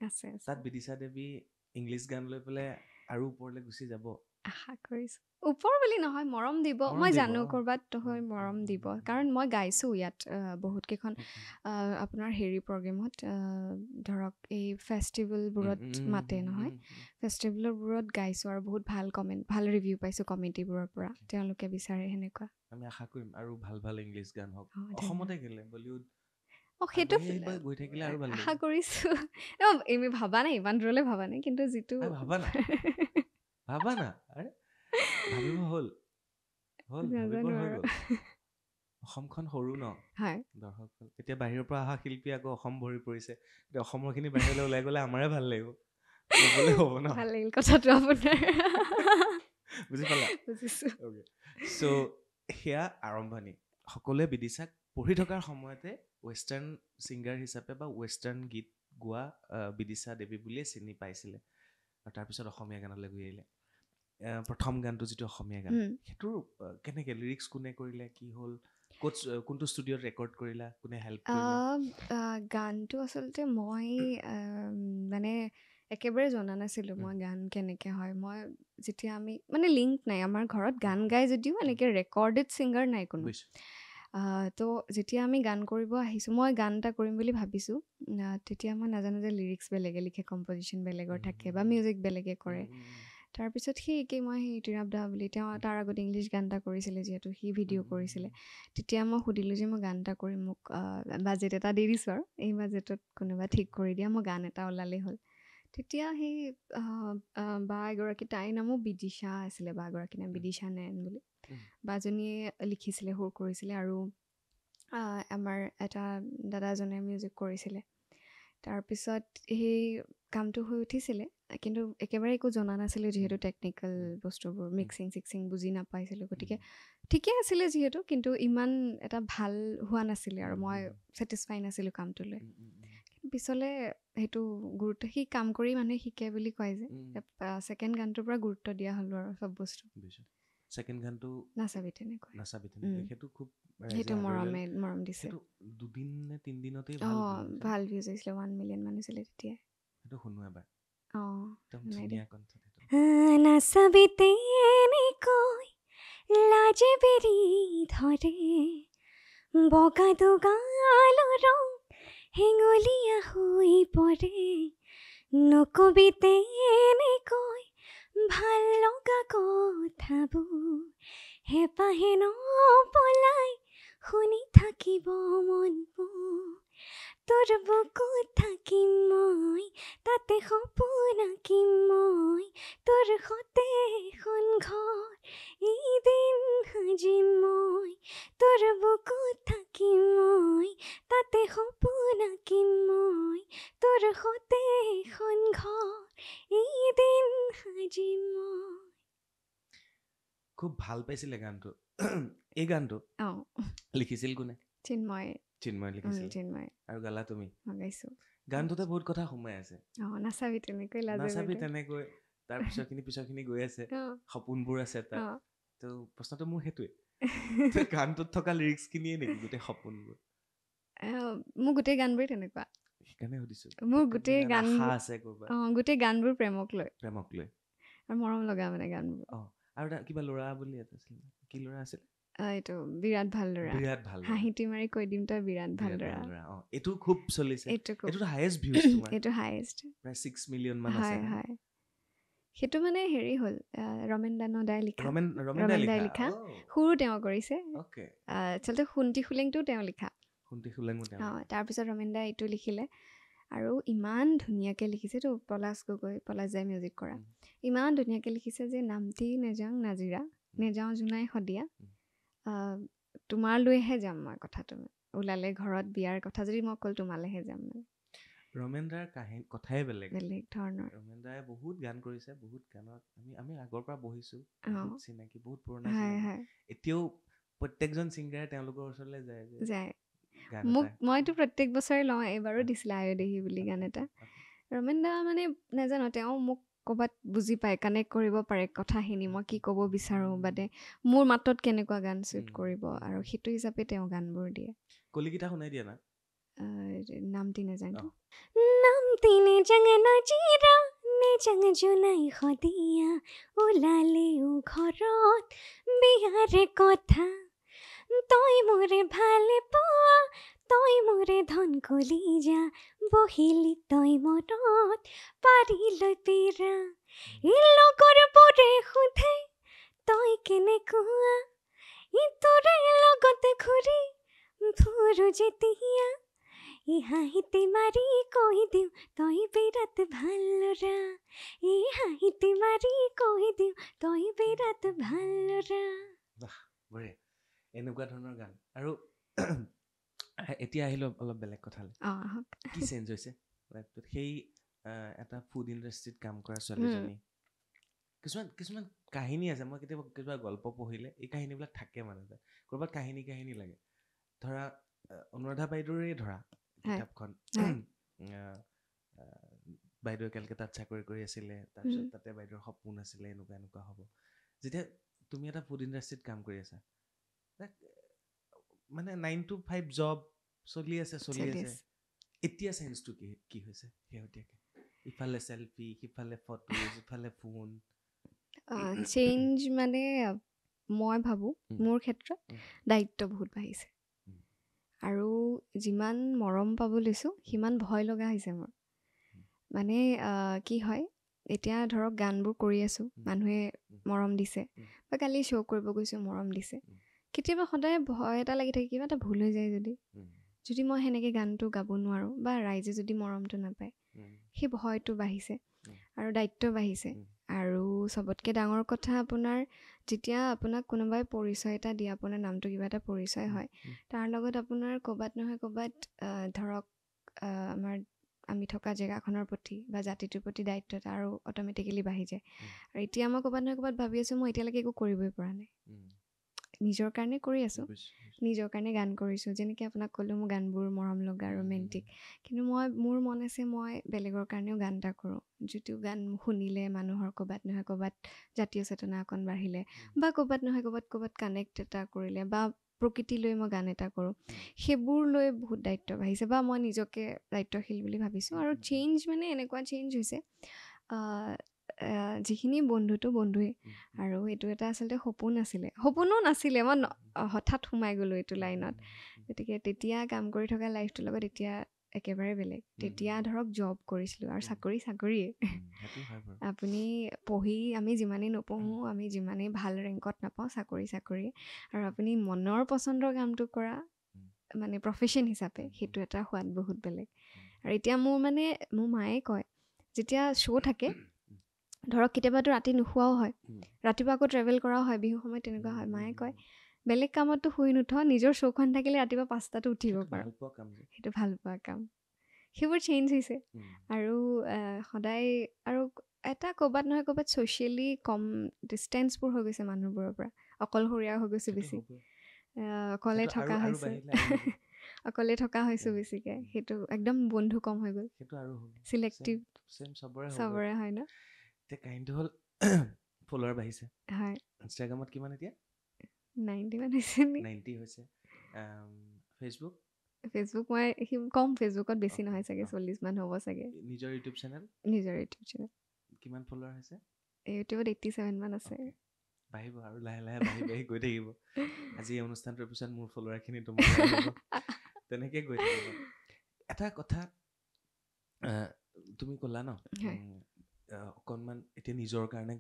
আছে তাত বিদিশা দেৱী ইংলিছ গান লৈ পেলাই আৰু ওপৰলৈ গুচি যাব আশা কৰিছোঁ ওপৰ বুলি নহয় মৰম দিব মই জানো ক'ৰবাত হয় মৰম দিব কাৰণ মই গাইছোঁ ইয়াত বহুতকেইখন আপোনাৰ হেৰি প্ৰগ্ৰেমত ধৰক এই ফেষ্টিভেলবোৰত মাতে নহয় ফেষ্টিভেলবোৰত গাইছোঁ আৰু বহুত ভাল কমেণ্ট ভাল ৰিভিউ পাইছোঁ কমিটিবোৰৰ পৰা তেওঁলোকে বিচাৰে সেনেকুৱা আমি আশা কৰিম আৰু ভাল ভাল ইংলিছ গান হওক অসমতে গ'লে বলিউড সেইটো গৈ থাকিলে আৰু ভাল আশা কৰিছোঁ আমি ভাবা নাই ইমান দূৰলৈ ভাবা নাই কিন্তু যিটো ভাবা না ভাবিব হ'ল অসমখন সৰু ন দৰ্শক এতিয়া বাহিৰৰ পৰা অহা শিল্পী আকৌ অসম ভৰি পৰিছে এতিয়া অসমৰ খিনি বাহিৰলৈ ওলাই গ'লে আমাৰে ভাল লাগিব ক'বলৈ হ'ব ন ভাল লাগিল কথাটো আপোনাৰ বুজি পালা চ' সেয়া আৰম্ভণি সকলোৱে বিদিশাক পঢ়ি থকাৰ সময়তে ৱেষ্টাৰ্ণ ছিংগাৰ হিচাপে বা ৱেষ্টাৰ্ণ গীত গোৱা বিদিশা দেৱী বুলিয়ে চিনি পাইছিলে আৰু তাৰপিছত অসমীয়া গানলৈ গৈ আহিলে প্ৰথম গানটো যিটো অসমীয়া গান সেইটোৰ কেনেকৈ লিৰিক্স কোনে কৰিলে কি হ'ল কোনটো ষ্টুডিঅ'ত ৰেকৰ্ড কৰিলা কোনে হেল্প কৰিলে গানটো আচলতে মই মানে একেবাৰে জনা নাছিলোঁ মই গান কেনেকৈ হয় মই যেতিয়া আমি মানে লিংক নাই আমাৰ ঘৰত গান গাই যদিও এনেকৈ ৰেকৰ্ডেড ছিংগাৰ নাই কোনো তো যেতিয়া আমি গান কৰিব আহিছোঁ মই গান এটা কৰিম বুলি ভাবিছোঁ তেতিয়া মই নাজানো যে লিৰিক্স বেলেগে লিখে কম্পজিশ্যন বেলেগৰ থাকে বা মিউজিক বেলেগে কৰে তাৰপিছত সি একেই মই সেই টিৰাপ দা বুলি তেওঁ তাৰ আগত ইংলিছ গান এটা কৰিছিলে যিহেতু সি ভিডিঅ' কৰিছিলে তেতিয়া মই সুধিলোঁ যে মই গান এটা কৰিম মোক বাজেট এটা দি দিছোঁ আৰু এই বাজেটত কোনোবা ঠিক কৰি দিয়া মই গান এটা ওলালেই হ'ল তেতিয়া সেই বা এগৰাকী তাইৰ নামো বিদিশা আছিলে বা এগৰাকীৰ নাম বিদিশা নয়ন বুলি বাজনীয়ে লিখিছিলে সুৰ কৰিছিলে আৰু আমাৰ এটা দাদাজনে মিউজিক কৰিছিলে তাৰপিছত সেই কামটো হৈ উঠিছিলে কিন্তু একেবাৰে একো জনা নাছিলোঁ যিহেতু টেকনিকেল বস্তুবোৰ মিক্সিং চিক্সিং বুজি নাপাইছিলোঁ গতিকে ঠিকে আছিলে যিহেতু কিন্তু ইমান এটা ভাল হোৱা নাছিলে আৰু মই ছেটিছফাই নাছিলোঁ কামটো লৈ পিছলৈ সেইটো গুৰুত্ব সি কাম কৰি মানুহে শিকে বুলি কয় যে ছেকেণ্ড গানটোৰ পৰা গুৰুত্ব দিয়া হ'লোঁ আৰু চব বস্তু ছেকেণ্ড গানটো নাচাবি তেনেকৈ নাচাবি তেনেকৈ সেইটো খুব সেইটো মৰম দিছে সেইটো 2 দিন নে 3 দিনতেই ভাল ভিউজ হৈছিলে 1 মিলিয়ন মান হৈছিলে তেতিয়া সেইটো শুনো এবাৰ একদম শুনাই ধুনীয়া কণ্ঠ নাচাবি তেনেকৈ লাজে বেৰি ধৰে বগা দুগাল ৰং হেঙলীয়া হৈ পৰে নকবি তেনেকৈ ভাল লগা কথাবোৰ হেঁপাহে নপলাই শুনি থাকিব মনবোৰ তোৰ বুকুত থাকিম মই তাতে সপোন আঁকিম মই তোৰ সতে এখন ঘৰ এদিন সাজিম মই তোৰ বুকুত থাকিম মই তাতে সপোন আঁকিম মই তোৰ সতে এখন ঘৰ এদিন সাজিম মই খুব ভাল পাইছিলে গানটো এই গানটো লিখিছিল কোনে চিন্ময় লিখিছিল আৰু গালা তুমি গাইছো গানটোতে বহুত কথা সোমাই আছে নাচাবি তেনেকৈ তাৰ পিছৰখিনি গৈ আছে সপোনবোৰ আছে তাত তো প্ৰশ্নটো মোৰ সেইটোৱে গানটোত থকা লিৰিক্সখিনিয়ে নেকি গোটেই সপোনবোৰ মোৰ গোটেই গানবোৰেই তেনেকুৱা সেইকাৰণে সুধিছো মোৰ গোটেই গান আছে গোটেই গানবোৰ প্ৰেমক লৈ আৰু মৰম লগা মানে গানবোৰ আৰু এটা কিবা ল'ৰা বুলি এটা আছিল কি ল'ৰা আছিল এইটো বিৰাট ভাল ল'ৰা হাঁহিটি মাৰি কৈ দিম তই বিৰাট ভাল ল'ৰা এইটো খুব চলিছে এইটো হাইয়েষ্ট ভিউজ তোমাৰ এইটো হাইয়েষ্ট প্ৰায় 6 মিলিয়ন মান আছে হয় সেইটো মানে হেৰি হ'ল ৰমেন দাই লিখা সুৰো তেওঁ কৰিছে আচলতে শুন্তি খুলেংটোও তেওঁ লিখা তাৰপিছত ৰমেন দাই এইটো লিখিলে আৰু ইমান ধুনীয়াকৈ লিখিছেতো পলাশ দাই মিউজিক কৰা ইমান ধুনীয়াকৈ লিখিছে যে নামটি নেযাওঁ নাজিৰা নেযাওঁ জোনাই সদিয়া তোমালৈহে যাম মই কথাটো ওলালে ঘৰত বিয়াৰ কথা যদি মই অকল তোমালৈহে যাম মানে ৰমেন দাৰ কথাই বেলেগ ধৰণৰ ৰমেন দাই বহুত গান কৰিছে বহুত গানত আমি আগৰ পৰা বহিছো চিনাকি বহুত পুৰণা এতিয়াও প্ৰত্যেকজন ছিংগাৰে তেওঁলোকৰ ওচৰলৈ যায় মইতো প্ৰত্যেক বছৰে লওঁ এইবাৰো দিছিলে আয়দেহি বুলি গান এটা ৰমেন দা মানে নাজানো তেওঁ মোক ক'ৰবাত বুজি পায় কানেক্ট কৰিব পাৰে কথাখিনি মই কি ক'ব বিচাৰোঁ বাদে মোৰ মাতত কেনেকুৱা গান চুট কৰিব আৰু সেইটো হিচাপে তেওঁ গানবোৰ দিয়ে কলিকেইটা শুনাই দিয়া না নামটি নেজাং নাজিৰা নেজাং জোনাই সদিয়া ওলালেও ঘৰত বিয়াৰে কথা তই মোৰে ভালে পোৱা তই মোৰে ধন কলিজা বহিলি তই মনত পাৰিলৈ পেৰা লগৰ বোৰে সোধে তই কেনেকুৱা ইটোৰে লগতে ঘূৰি ফুৰো যেতিয়া ই হাঁহিতে মাৰি কৈ দিওঁ তই বিৰাট ভাল ল'ৰা ই হাঁহিতে মাৰি কৈ দিওঁ তই বিৰাট ভাল ল'ৰা এনেকুৱা ধৰণৰ গান আৰু এতিয়া আহিলো অলপ বেলেগ কথালৈ কি চেঞ্জ হৈছে সেই এটা ফুড ইণ্ডাষ্ট্ৰীত কাম কৰা ছোৱালীজনী কিছুমান কাহিনী আছে মই কেতিয়াবা গল্প পঢ়িলে এই কাহিনীবিলাক থাকে মানে ক'ৰবাত কাহিনী লাগে ধৰা অনুৰাধা বাইদেউৰে ধৰা কিতাপখন বাইদেৱে কেলকাতাত চাকৰি কৰি আছিলে তাৰপিছত তাতে বাইদেউৰ সপোন আছিলে এনেকুৱা হ'ব যেতিয়া তুমি এটা ফুড ইণ্ডাষ্ট্ৰীত কাম কৰি আছা মানে 9 to 5 জব চলি আছে এতিয়া চেঞ্জটো কি হৈছে শেহতীয়াকৈ ইফালে চেলফি সিফালে ফটো ইফালে ফোন চেঞ্জ মানে মই ভাবোঁ মোৰ ক্ষেত্ৰত দায়িত্ব বহুত বাঢ়িছে আৰু যিমান মৰম পাব লৈছোঁ সিমান ভয় লগা হৈছে মোৰ মানে কি হয় এতিয়া ধৰক গানবোৰ কৰি আছোঁ মানুহে মৰম দিছে বা কালি শ্ব' কৰিব গৈছোঁ মৰম দিছে কেতিয়াবা সদায় ভয় এটা লাগি থাকে কিবা এটা ভুল হৈ যায় যদি মই সেনেকৈ গানটো গাব নোৱাৰোঁ বা ৰাইজে যদি মৰমটো নাপায় সেই ভয়টো বাঢ়িছে আৰু দায়িত্ব বাঢ়িছে আৰু চবতকৈ ডাঙৰ কথা আপোনাৰ যেতিয়া আপোনাক কোনোবাই পৰিচয় এটা দিয়ে আপোনাৰ নামটো কিবা এটা পৰিচয় হয় তাৰ লগত আপোনাৰ ক'ৰবাত নহয় ক'ৰবাত ধৰক আমাৰ আমি থকা জেগাখনৰ প্ৰতি বা জাতিটোৰ প্ৰতি দায়িত্ব এটা আৰু অট'মেটিকেলি বাঢ়ি যায় আৰু এতিয়া মই ক'ৰবাত নহয় ক'ৰবাত ভাবি আছোঁ মই এতিয়ালৈকে একো কৰিবই পৰা নাই নিজৰ কাৰণে কৰি আছোঁ, নিজৰ কাৰণে গান কৰিছোঁ। যেনেকৈ আপোনাক ক'লোঁ মোৰ গানবোৰ মৰম লগা ৰোমেণ্টিক, কিন্তু মোৰ মন আছে মই বেলেগৰ কাৰণেও গান এটা কৰোঁ, যিটো গান শুনিলে মানুহৰ ক'ৰবাত নহয় ক'ৰবাত জাতীয় চেতনা অকণ বাঢ়িলে, বা ক'ৰবাত নহয় ক'ৰবাত কানেক্ট এটা কৰিলে, বা প্ৰকৃতি লৈ মই গান এটা কৰোঁ, সেইবোৰ লৈ বহুত দায়িত্ব বাঢ়িছে, বা মই নিজকে দায়িত্বশীল বুলি ভাবিছোঁ। আৰু চেঞ্জ মানে এনেকুৱা চেঞ্জ হৈছে, যিখিনি বন্ধুটো বন্ধুৱেই, আৰু এইটো এটা আচলতে সপোনো নাছিলে, মই হঠাৎ সোমাই গ'লোঁ এইটো লাইনত। গতিকে তেতিয়া কাম কৰি থকা লাইফটোৰ লগত এতিয়া একেবাৰে বেলেগ। তেতিয়া ধৰক জব কৰিছিলোঁ, আৰু চাকৰিয়ে আপুনি পঢ়ি আমি যিমানেই নপঢ়োঁ, আমি যিমানেই ভাল ৰেংকত নাপাওঁ, চাকৰি। আৰু আপুনি মনৰ পচন্দৰ কামটো কৰা মানে প্ৰফেশ্যন হিচাপে, সেইটো এটা সোৱাদ বহুত বেলেগ। আৰু এতিয়া মোৰ মায়ে কয়, যেতিয়া শ্ব' থাকে ধৰক কেতিয়াবাতো ৰাতি নোশোৱাও হয়, ৰাতিপুৱা আকৌ ট্ৰেভেল কৰাও হয়, বিহু সময়ত তেনেকুৱা হয়, মায়ে কয় বেলেগ কামততো শুই নুঠ, নিজৰ শ্ব'খন থাকিলে ৰাতিপুৱা 5টাতো উঠিব পাৰোঁ, সেইটো ভাল পোৱা কাম। সেইবোৰ চেঞ্জ হৈছে। আৰু সদায় আৰু এটা ক'ৰবাত নহয় ক'ৰবাত ছ'চিয়েলি কম ডিষ্টেঞ্চবোৰ হৈ গৈছে মানুহবোৰৰ পৰা, অকলশৰীয়া হৈ গৈছোঁ বেছি, অকলে থকা হৈছোঁ বেছিকৈ, সেইটো একদম বন্ধু কম হৈ গ'ল, চিলেক্টিভ চবৰে হয় ন। এতিয়া কাহিনীটো হ'ল ফলোৱাৰ বাঢ়িছে, হয়, ইনষ্টাগ্ৰামত কিমান এতিয়া 90 মান হৈছে। 90 হৈছে। ফেচবুক মই কম, ফেচবুকত বেছি নহয় চাগে, 40 মান হ'ব চাগে। নিজৰ ইউটিউব চেনেল কিমান ফলোৱাৰ হৈছে? ইউটিউবত 87 মান আছে। বাঢ়িব আৰু লাহে লাহে বাঢ়ি গৈ থাকিব। আজি এই অনুষ্ঠানটোৰ পিছত মোৰ ফলোৱাৰখিনি তোমাৰ তেনেকৈ গৈ থাকিব। এটা কথা তুমি ক'লা ন, অকণমান এতিয়া নিজৰ কাৰণে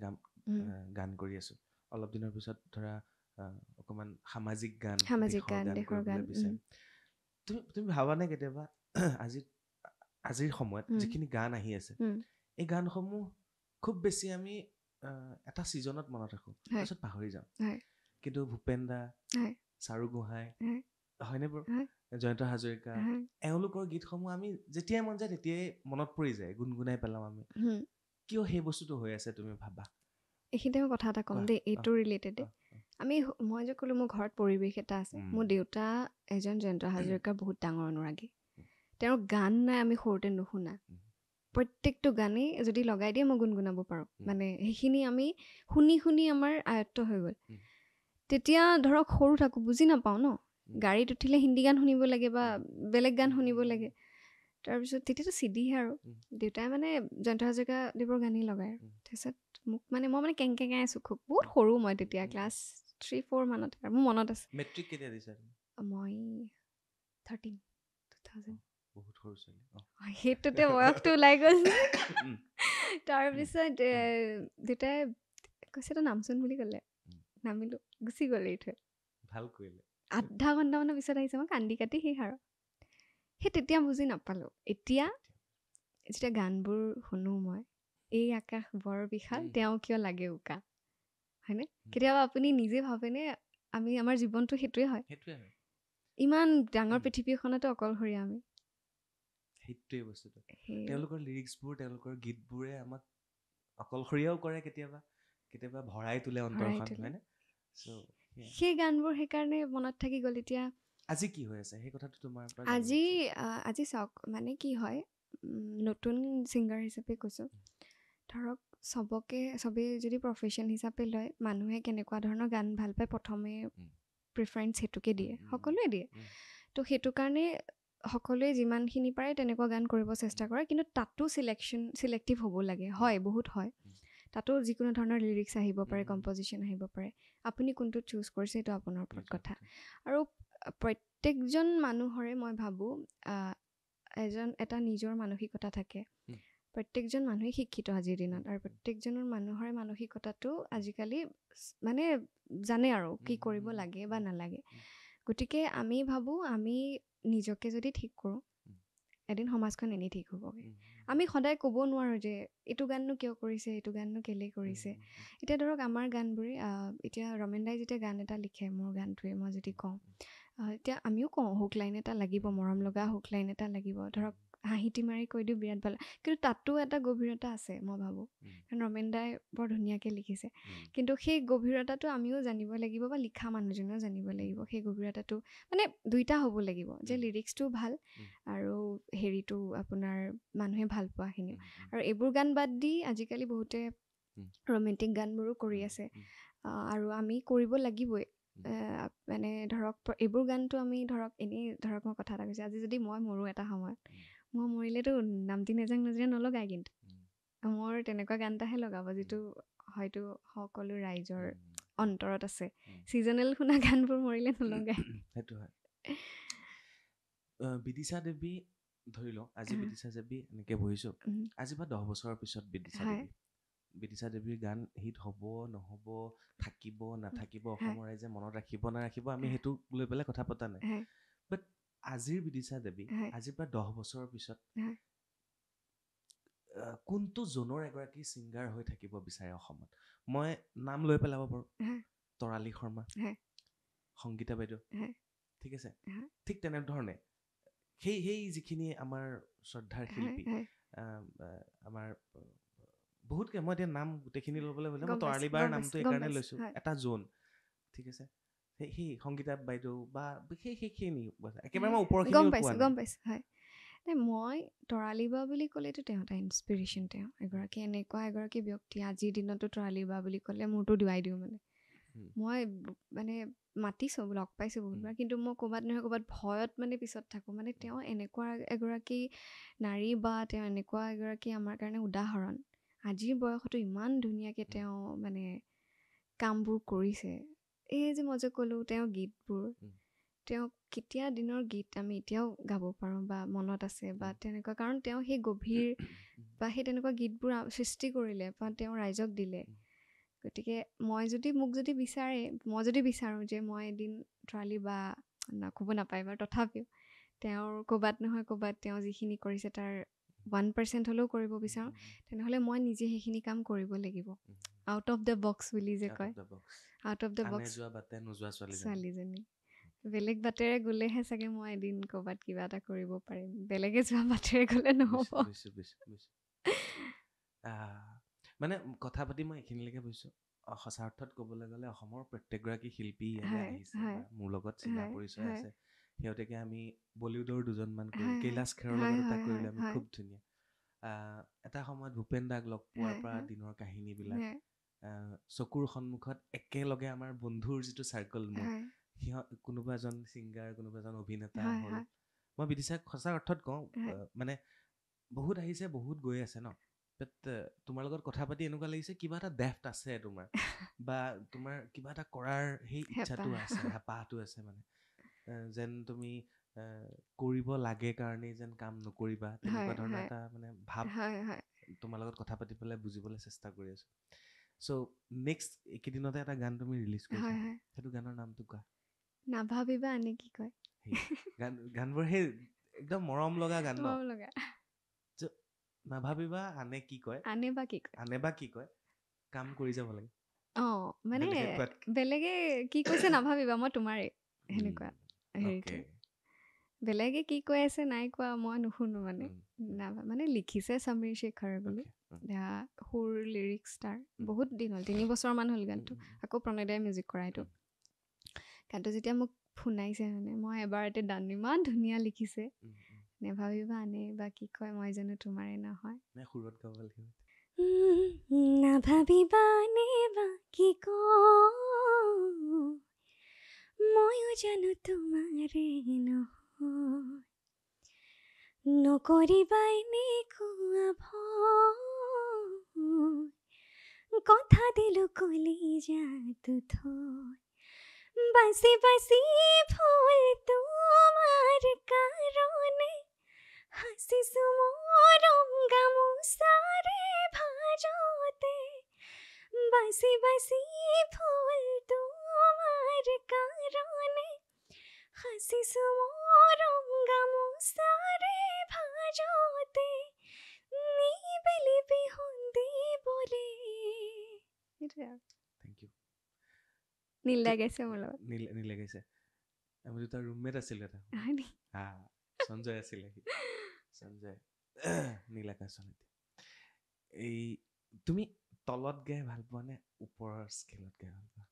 গান কৰি আছোঁ, অলপ দিনৰ পিছত ধৰা অকণমান সামাজিক গান, দেশৰ গান বিচাৰিম। তুমি ভাবানে কেতিয়াবা আজিৰ সময়ত যিখিনি গান আহি আছে, এই গানসমূহ খুব বেছি আমি এটা ছিজনত মনত ৰাখোঁ, তাৰপিছত পাহৰি যাওঁ, কিন্তু ভূপেন দা, চাৰু গোহাঁই, হয়নে বাৰু, জয়ন্ত হাজৰিকা, এওঁলোকৰ গীতসমূহ আমি যেতিয়াই মন যায় তেতিয়াই মনত পৰি যায়, গুণগুণাই পেলাওঁ আমি। কিয় সেই বস্তুটো হৈ আছে তুমি ভাবা? এইখিনিতে মই কথা এটা ক'ম দেই, এইটো ৰিলেটেডে। মই যে ক'লোঁ মোৰ ঘৰত পৰিৱেশ এটা আছে, মোৰ দেউতা এজন জয়ন্ত হাজৰিকাৰ বহুত ডাঙৰ অনুৰাগী, তেওঁৰ গান নাই আমি সৰুতে নুশুনা, প্ৰত্যেকটো গানেই যদি লগাই দিয়ে মই গুণগুণাব পাৰোঁ, মানে সেইখিনি আমি শুনি আমাৰ আয়ত্ত হৈ গ'ল। তেতিয়া ধৰক সৰু থাকোঁ, বুজি নাপাওঁ ন, গাড়ীত উঠিলে হিন্দী গান শুনিব লাগে বা বেলেগ গান শুনিব লাগে, তাৰপিছত তেতিয়াতো চিডিহে, আৰু দেউতাই জয়ন্ত হাজৰিকা দেৱৰ গানেই লগায়। আৰু তাৰপিছত মই কেংকেঙাই আছোঁ খুব, বহুত সৰু মই তেতিয়া, ক্লাছ 3-4 মানত, আৰু মোৰ মনত আছে। মেট্ৰিক কেতিয়া দিছা? মই 2000 বহুত সৰু ছোৱালী, সেইটোতে বয়সটো ওলাই গ'ল। তাৰপিছত দেউতাই কৈছে তই নামচোন বুলি ক'লে, নামিলোঁ, গুচি গ'ল এৰি থৈ। ভাল কৰিলে। আধা ঘণ্টামানৰ পিছত আহিছে, মই কান্দি কাটি শেষ। আৰু সেই তেতিয়া বুজি নাপালোঁ। এতিয়া যেতিয়া গানবোৰ শুনো মই, এই আকাশ বৰ বিশাল, তেওঁ কিয় লাগে উকা, হয়নে? কেতিয়াবা আপুনি নিজে ভাবেনে আমাৰ জীৱনটো সেইটোৱে হয়, ইমান ডাঙৰ পৃথিৱীখনতো অকলশৰীয়া আমি। সেইটোৱে বস্তুটো, তেওঁলোকৰ লিৰিক্সবোৰ, তেওঁলোকৰ গীতবোৰে আমাক অকলশৰীয়াও কৰে, কেতিয়াবা ভৰাই তোলে অন্তৰখন, হয়নে? সেই গানবোৰ সেইকাৰণে মনত থাকি গ'ল। এতিয়া আজি কি হৈ আছে সেই কথাটো তোমাৰ পৰা? আজি চাওক, কি হয়, নতুন ছিংগাৰ হিচাপে কৈছোঁ, ধৰক চবেই যদি প্ৰফেশ্যন হিচাপে লয়, মানুহে কেনেকুৱা ধৰণৰ গান ভাল পায় প্ৰথমে প্ৰিফাৰেঞ্চ সেইটোকে দিয়ে, সকলোৱে দিয়ে। তো সেইটো কাৰণে সকলোৱে যিমানখিনি পাৰে তেনেকুৱা গান কৰিব চেষ্টা কৰে, কিন্তু তাতো চিলেক্টিভ হ'ব লাগে, হয় বহুত হয়, তাতো যিকোনো ধৰণৰ লিৰিক্স আহিব পাৰে, কম্পজিশ্যন আহিব পাৰে, আপুনি কোনটো চুজ কৰিছে সেইটো আপোনাৰ ওপৰত কথা। আৰু প্ৰত্যেকজন মানুহৰে মই ভাবোঁ এটা নিজৰ মানসিকতা থাকে, প্ৰত্যেকজন মানুহে শিক্ষিত আজিৰ দিনত, আৰু প্ৰত্যেকজনৰ মানুহৰে মানসিকতাটো আজিকালি জানে আৰু কি কৰিব লাগে বা নালাগে। গতিকে আমি ভাবোঁ আমি নিজকে যদি ঠিক কৰোঁ, এদিন সমাজখন এনেই ঠিক হ'বগৈ। আমি সদায় ক'ব নোৱাৰোঁ যে এইটো গাননো কিয় কৰিছে, এইটো গাননো কেলেই কৰিছে। এতিয়া ধৰক আমাৰ গানবোৰে, এতিয়া ৰমেন দাই যেতিয়া গান এটা লিখে, মোৰ গানটোৱে মই যদি কওঁ, এতিয়া আমিও কওঁ হুক লাইন এটা লাগিব, মৰম লগা হুক লাইন এটা লাগিব, ধৰক হাঁহিটি মাৰি কৈ দিওঁ বিৰাট ভাল, কিন্তু তাতো এটা গভীৰতা আছে মই ভাবোঁ, কাৰণ ৰমেন দাই বৰ ধুনীয়াকৈ লিখিছে, কিন্তু সেই গভীৰতাটো আমিও জানিব লাগিব বা লিখা মানুহজনেও জানিব লাগিব। সেই গভীৰতাটো মানে দুইটা হ'ব লাগিব, যে লিৰিক্সটোও ভাল আৰু হেৰিটো আপোনাৰ মানুহে ভাল পোৱাখিনি। আৰু এইবোৰ গান বাদ দি আজিকালি বহুতে ৰোমেণ্টিক গানবোৰো কৰি আছে, আৰু আমি কৰিব লাগিবই। মানে ধৰক এইবোৰ গানটো আমি ধৰক এনেই ধৰক মই কথা এটা কৈছোঁ, আজি যদি মই মৰোঁ এটা সময়ত, মই মৰিলেতো নামটি নেজাং নজীৰা নলগায়, কিন্তু মোৰ তেনেকুৱা গান এটাহে লগাব যিটো হয়তো সকলো ৰাইজৰ অন্তৰত আছে। ছিজনেল শুনা গানবোৰ মৰিলে নলগায়। সেইটো হয়। বিদিশা দেৱী ধৰি লওঁ, আজি বিদিশা দেৱী এনেকৈ বহিছোঁ, আজি বা 10 বছৰৰ পিছত বিদিশা দেৱীৰ গান হিট হ'ব নহ'ব, থাকিব নাথাকিব, অসমৰ ৰাইজে মনত ৰাখিব নাৰাখিব, আমি সেইটো লৈ পেলাই কথা পতা নাই। বাট আজিৰ বিদিশা দেৱী আজিৰ পৰা 10 বছৰৰ পিছত কোনটো জোনৰ এগৰাকী ছিংগাৰ হৈ থাকিব বিচাৰে অসমত? মই নাম লৈ পেলাব পাৰোঁ, তৰালী শৰ্মা, সংগীতা বাইদেউ, ঠিক আছে, ঠিক তেনেধৰণে সেই যিখিনি আমাৰ শ্ৰদ্ধাৰ শিল্পী, আমাৰ বহুতকে, মই এতিয়া নাম গোটেইখিনি ল'বলৈ হ'লে মই তৰালী বাৰ নামটো এইকাৰণে লৈছোঁ, এটা জোন, ঠিক আছে, সেই সংগীতা বাইদেউ বা সেইখিনি একেবাৰে মই ওপৰখিনিও পোৱা নাই। গম পাইছোঁ, হয়। মই তৰালী বা বুলি ক'লেতো তেওঁ এটা ইনস্পিৰেশ্যন, তেওঁ এগৰাকী এনেকুৱা এগৰাকী ব্যক্তি, আজিৰ দিনতো তৰালী বা বুলি ক'লে মোৰতো দুৱাই দিওঁ। মানে মই মানে মাতিছোঁ, লগ পাইছোঁ বহুতবাৰ, কিন্তু মই ক'ৰবাত নহয় ক'ৰবাত ভয়ত মানে পিছত থাকোঁ। মানে তেওঁ এনেকুৱা এগৰাকী নাৰী বা তেওঁ এনেকুৱা এগৰাকী আমাৰ কাৰণে উদাহৰণ, আজিৰ বয়সতো ইমান ধুনীয়াকৈ তেওঁ মানে কামবোৰ কৰিছে। এই যে মই যে ক'লোঁ তেওঁৰ গীতবোৰ, তেওঁ কেতিয়া দিনৰ গীত আমি এতিয়াও গাব পাৰোঁ বা মনত আছে বা তেনেকুৱা, কাৰণ তেওঁ সেই গভীৰ বা সেই তেনেকুৱা গীতবোৰ সৃষ্টি কৰিলে বা তেওঁ ৰাইজক দিলে। গতিকে মোক যদি বিচাৰোঁ যে মই এদিন তৰালী বা ক'ব নাপায় বাৰু, তথাপিও তেওঁৰ ক'ৰবাত নহয় ক'ৰবাত তেওঁ যিখিনি কৰিছে তাৰ 1% হ'লেও কৰিব বিচাৰোঁ, তেনেহ'লে মই নিজে সেইখিনি কাম কৰিব লাগিব। আউট অফ দ্য বক্স বুলি যে কয়, আউট অফ দ্য বক্স ছোৱালীজনী। বেলেগ বাটেৰে গ'লেহে চাগে মই এদিন ক'ৰবাত কিবা এটা কৰিব পাৰিম, বেলেগে যোৱা বাটেৰে গ'লে নহ'ব। মানে কথা পাতি মই এইখিনিলৈকে বুজিছোঁ, সঁচা অৰ্থত ক'বলৈ গ'লে অসমৰ প্ৰত্যেকগৰাকী শিল্পী ইয়ালৈ আহিছে, মোৰ লগত চিনা পৰিচয় আছে, সিহঁতকে আমি বলিউডৰ দুজনমান কৰিলোঁ, কৈলাশ খেৰৰ লগত এটা কৰিলোঁ আমি, খুব ধুনীয়া। এটা সময়ত ভূপেন দাক লগ পোৱাৰ পৰা দিনৰ কাহিনীবিলাক, চকুৰ সন্মুখত একেলগে আমাৰ বন্ধুৰ যিটো চাৰ্কল, মোৰ কোনোবা এজন ছিংগাৰ, কোনোবা এজন অভিনেতা হ'ল। মই বিদিশাক সঁচা অৰ্থত কওঁ, মানে বহুত আহিছে, বহুত গৈ আছে ন, বাট তোমাৰ লগত কথা পাতি এনেকুৱা লাগিছে কিবা এটা ডেফ্ট আছে তোমাৰ, বা তোমাৰ কিবা এটা কৰাৰ সেই ইচ্ছাটো আছে, হেঁপাহটো আছে, মানে যেন তুমি কৰিব লাগে কাৰণেই যেন কাম নকৰিবা, তেনেকুৱা ধৰণৰ এটা মানে ভাৱ তোমাৰ লগত কথা পাতি পেলাই বুজিবলৈ চেষ্টা কৰি আছোঁ। চ' নেক্সট এইকেইদিনতে এটা গান তুমি ৰিলিজ কৰিছা, সেইটো গানৰ নামটো কোৱা। নাভাবিবা আনে কি কয়। গানবোৰ সেই একদম মৰম লগা গান ন, নাভাবিবা আনে কি কয়, আনে বা কি কয়, কাম কৰি যাব লাগে। মানে বেলেগে কি কৈছে নাভাবিবা, মই তোমাৰে, সেনেকুৱা হেৰিটো। বেলেগে কি কৈ আছে নাই কোৱা, মই নুশুনো। মানে লিখিছে সমীৰ শেখৰ বুলি, সুৰ লিৰিক্স তাৰ, বহুত দিন হ'ল, 3 বছৰমান হ'ল গানটো, আকৌ প্ৰণয়দাই মিউজিক কৰা এইটো গানটো। যেতিয়া মোক শুনাইছে মানে মই এবাৰতে ইমান ধুনীয়া লিখিছে, নাভাবিবা আনে বা কি কয়, মই জানো তোমাৰে নহয়। নাভাবিবা আনে বা কি কয়, ময়ো জানো তোমাৰে নহয়, নকৰিবা এনেকুৱা ভয়, কথা দিলো কলিজাটো থৈ, বাচি বাচি ফুল তোমাৰ কাৰণে, হাসিছো মৰম গামোচাৰে ভাজতে, বাচি বাচি ফুল তোমাৰ কাৰণে, হাসিছো মৰম গামোচাৰে ভাজতে, নিবেলি বিহুন্দি বলে। Thank you. নীলা গাইছে মোৰ লগত। নীলা গাইছে। আমি দুটা ৰুমমেট আছিলোঁ, এটা সঞ্জয় আছিলে, সঞ্জয় নীলাকাশ সমিতি এই তুমি তলত গাই ভাল পোৱা নে ওপৰৰ স্কেলত গাই ভাল পোৱা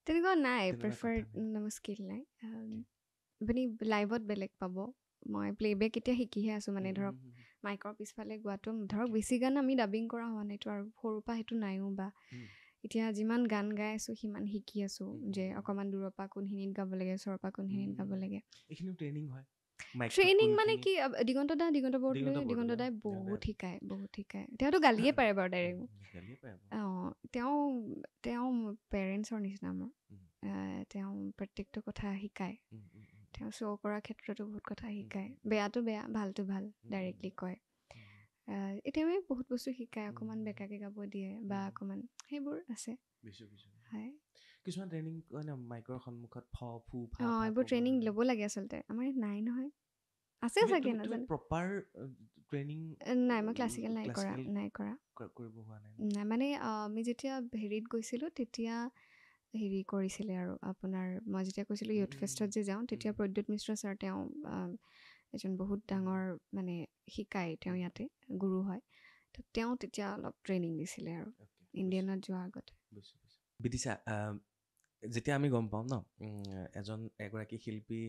তেনেকুৱা নাই তেনেকুৱা প্ৰিফাৰ কথা নাই। স্কিল নাই আপুনি লাইভত বেলেগ পাব মই প্লেবেক এতিয়া শিকিহে আছোঁ মানে ধৰক মাইকৰ পিছফালে গোৱাটো ধৰক বেছি গান আমি ডাবিং কৰা হোৱা নাইতো আৰু সৰুৰ পৰা সেইটো নাইও বা এতিয়া যিমান গান গাই আছোঁ সিমান শিকি আছোঁ যে অকণমান দূৰৰ পৰা কোনখিনিত গাব লাগে ওচৰৰ পৰা কোনখিনিত গাব লাগে এইখিনি ট্ৰেইনিং হয় ট্ৰেইনিং মানে কি দিগন্ত বৰদলৈ দিগন্ত দাই বহুত শিকায় তেওঁতো গালিয়ে পাৰে বাৰু ডাইৰেক্ট তেওঁ পেৰেণ্টছৰ নিচিনা মোৰ তেওঁ প্ৰত্যেকটো কথা শিকায় তেওঁ শ্ব' কৰাৰ ক্ষেত্ৰতো বহুত কথা শিকায় বেয়াটো বেয়া ভালটো ভাল ডাইৰেক্টলি কয় এতিয়াও বহুত বস্তু শিকায় অকণমান বেকাকে গাব দিয়ে বা অকণমান সেইবোৰ আছে হয় কিছুমান ট্ৰেইনিং কয় ন মাইকৰ সন্মুখত এইবোৰ ট্ৰেইনিং ল'ব লাগে আচলতে আমাৰ ইয়াত নাই নহয় আছে চাগে নাজানো প্ৰপাৰ ট্ৰেইনিং নাই মই ক্লাছিকেল নাই কৰা কৰিব হোৱা নাই নাই মানে আমি যেতিয়া হেৰিত গৈছিলোঁ তেতিয়া হেৰি কৰিছিলে আৰু আপোনাৰ মই যেতিয়া কৈছিলোঁ ইউথ ফেষ্টত যে যাওঁ তেতিয়া প্ৰদ্যুৎ মিশ্ৰ ছাৰ তেওঁ এজন বহুত ডাঙৰ মানে শিকায় তেওঁ ইয়াতে গুৰু হয় তো তেওঁ তেতিয়া অলপ ট্ৰেইনিং দিছিলে আৰু ইণ্ডিয়ানত যোৱাৰ আগতে বিদিশা যেতিয়া আমি গম পাওঁ ন এগৰাকী শিল্পী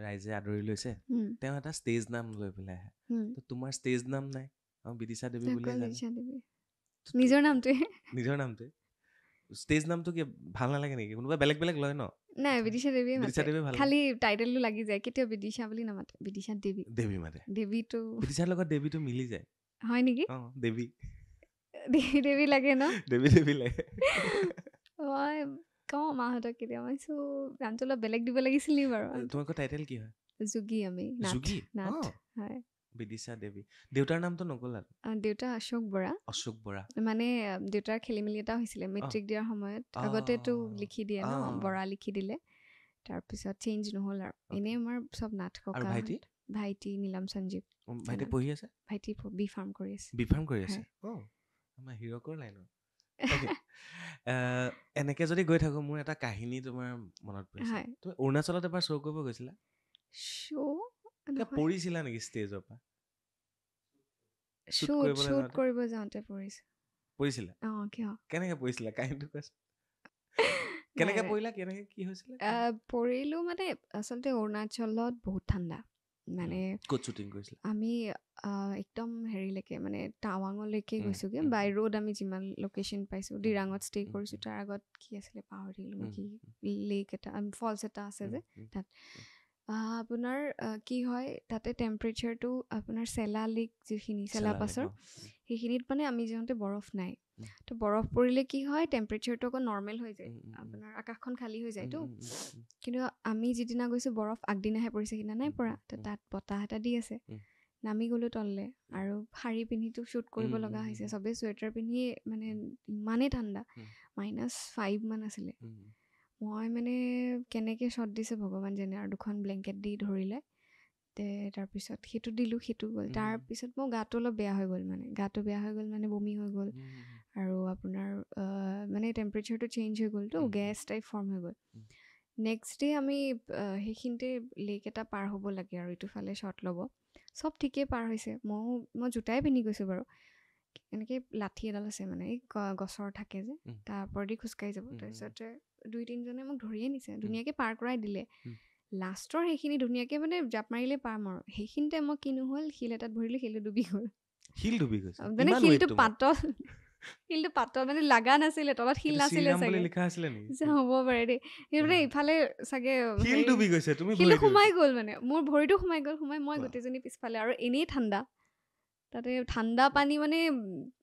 ৰাইজে আদৰি লৈছে তেওঁ এটা ষ্টেজ নাম লৈ পেলাই আহে তোমাৰ ষ্টেজ নাম নাই বিদিশা দেৱী বুলি নিজৰ নামটোৱে ষ্টেজ নামটো কি ভাল নালাগে নেকি কোনোবা বেলেগ বেলেগ লয় ন নাই বিদিশা দেৱী খালি টাইটেলটো লাগি যায় কেতিয়াও বিদিশা বুলি নামাতে বিদিশা দেৱী মাতে দেৱীটো বিদিশাৰ লগত দেৱীটো মিলি যায় হয় নেকি দেৱী দেৱী লাগে ন দেৱী লাগে মই কওঁ মাহঁতক কেতিয়া মই নামটো অলপ বেলেগ দিব লাগিছিল নি বাৰু তোমালোকৰ টাইটেল কি হয় যোগী আমি নাথ হয় বিদিশা দেৱী দেউতাৰ নামটো নকলা দেউতা অশোক বৰা মানে দেউতাৰ খেলি মেলি এটা হৈছিলে মেট্ৰিক দিয়াৰ সময়ত আগতেতো লিখি দিয়ে ন বৰা লিখি দিলে তাৰপিছত চেঞ্জ নহ'ল আৰু এনেই আমাৰ চব নাথ ককা ভাইটি নীলম সঞ্জীৱ ভাইটি পঢ়ি আছে ভাইটি বি ফাৰ্ম কৰি আছে আমাৰ হিৰকৰ লাইনৰ এনেকে যদি গৈ থাকো মোৰ এটা কাহিনী তোমাৰ মনত পৰিছে তুমি অৰুণাচলত এবাৰ শ্ব' কৰিব গৈছিলা পৰিছিলা নেকি ষ্টেজৰ পৰা শ্বুট কৰিব যাওঁতে পৰিছিলা কিয় কেনেকে পৰিছিলা কাহিনীটো কোৱাচোন কেনেকে পৰিলা কেনেকে কি হৈছিলে পৰিলো মানে আচলতে অৰুণাচলত বহুত ঠাণ্ডা মানে ক'ত শ্বুটিং কৰিছিলা আমি একদম হেৰিলৈকে মানে টাৱাঙলৈকে গৈছোগে বাই ৰোড আমি যিমান লোকেশ্যন পাইছোঁ দিৰাঙত ষ্টে কৰিছোঁ তাৰ আগত কি আছিলে পাহৰিলোঁ নেকি লেক এটা ফলছ এটা আছে যে তাত আপোনাৰ কি হয় তাতে টেম্পাৰেচাৰটো আপোনাৰ চেলা লেক যিখিনি চেলা পাছৰ সেইখিনিত মানে আমি যাওঁতে বৰফ নাই তো বৰফ পৰিলে কি হয় টেম্পাৰেচাৰটো অকণ নৰ্মেল হৈ যায় আপোনাৰ আকাশখন খালী হৈ যায়তো কিন্তু আমি যিদিনা গৈছোঁ বৰফ আগদিনাহে পৰিছে সিদিনা নাই পৰা তো তাত বতাহ এটা দি আছে নামি গ'লোঁ তললে আৰু শাৰী পিন্ধিতো শ্বুট কৰিব লগা হৈছে চবেই চুৱেটাৰ পিন্ধি মানে ইমানেই ঠাণ্ডা -5 মান আছিলে মই মানে কেনেকৈ শ্বট দিছে ভগৱান জানে আৰু 2খন ব্লেংকেট দি ধৰিলে তাৰপিছত সেইটো দিলোঁ সেইটো গ'ল তাৰপিছত মোৰ গাটো অলপ বেয়া হৈ গ'ল মানে বমি হৈ গ'ল আৰু আপোনাৰ মানে টেম্পাৰেচাৰটো চেঞ্জ হৈ গ'লতো গেছ টাইপ ফৰ্ম হৈ গ'ল নেক্সট ডে আমি সেইখিনিতে লেক এটা পাৰ হ'ব লাগে আৰু ইটো ফালে শ্বট ল'ব চব ঠিকেই পাৰ হৈছে মই জোতাই পিন্ধি গৈছোঁ বাৰু এনেকৈ লাঠি এডাল আছে মানে এই গছৰ থাকে যে তাৰ ওপৰেদি খোজকাঢ়ি যাব তাৰপিছতে 2-3জনে মোক ধৰিয়ে নিছে ধুনীয়াকৈ পাৰ কৰাই দিলে লাষ্টৰ সেইখিনি ধুনীয়াকৈ মানে জাপ মাৰিলে পাম আৰু সেইখিনিতে মই কি নহ'ল শিল এটাত ভৰিলোঁ শিলটো ডুবি গ'ল মানে শিলটো পাতল মানে লাগা নাছিলে তলত শিল নাছিলে চাগে হ'ব পাৰে দেই সেই মানে ইফালে চাগে শিলটো সোমাই গ'ল মানে মোৰ ভৰিটো সোমাই মই গোটেইজনী পিছফালে আৰু এনেই ঠাণ্ডা তাতে ঠাণ্ডা পানী মানে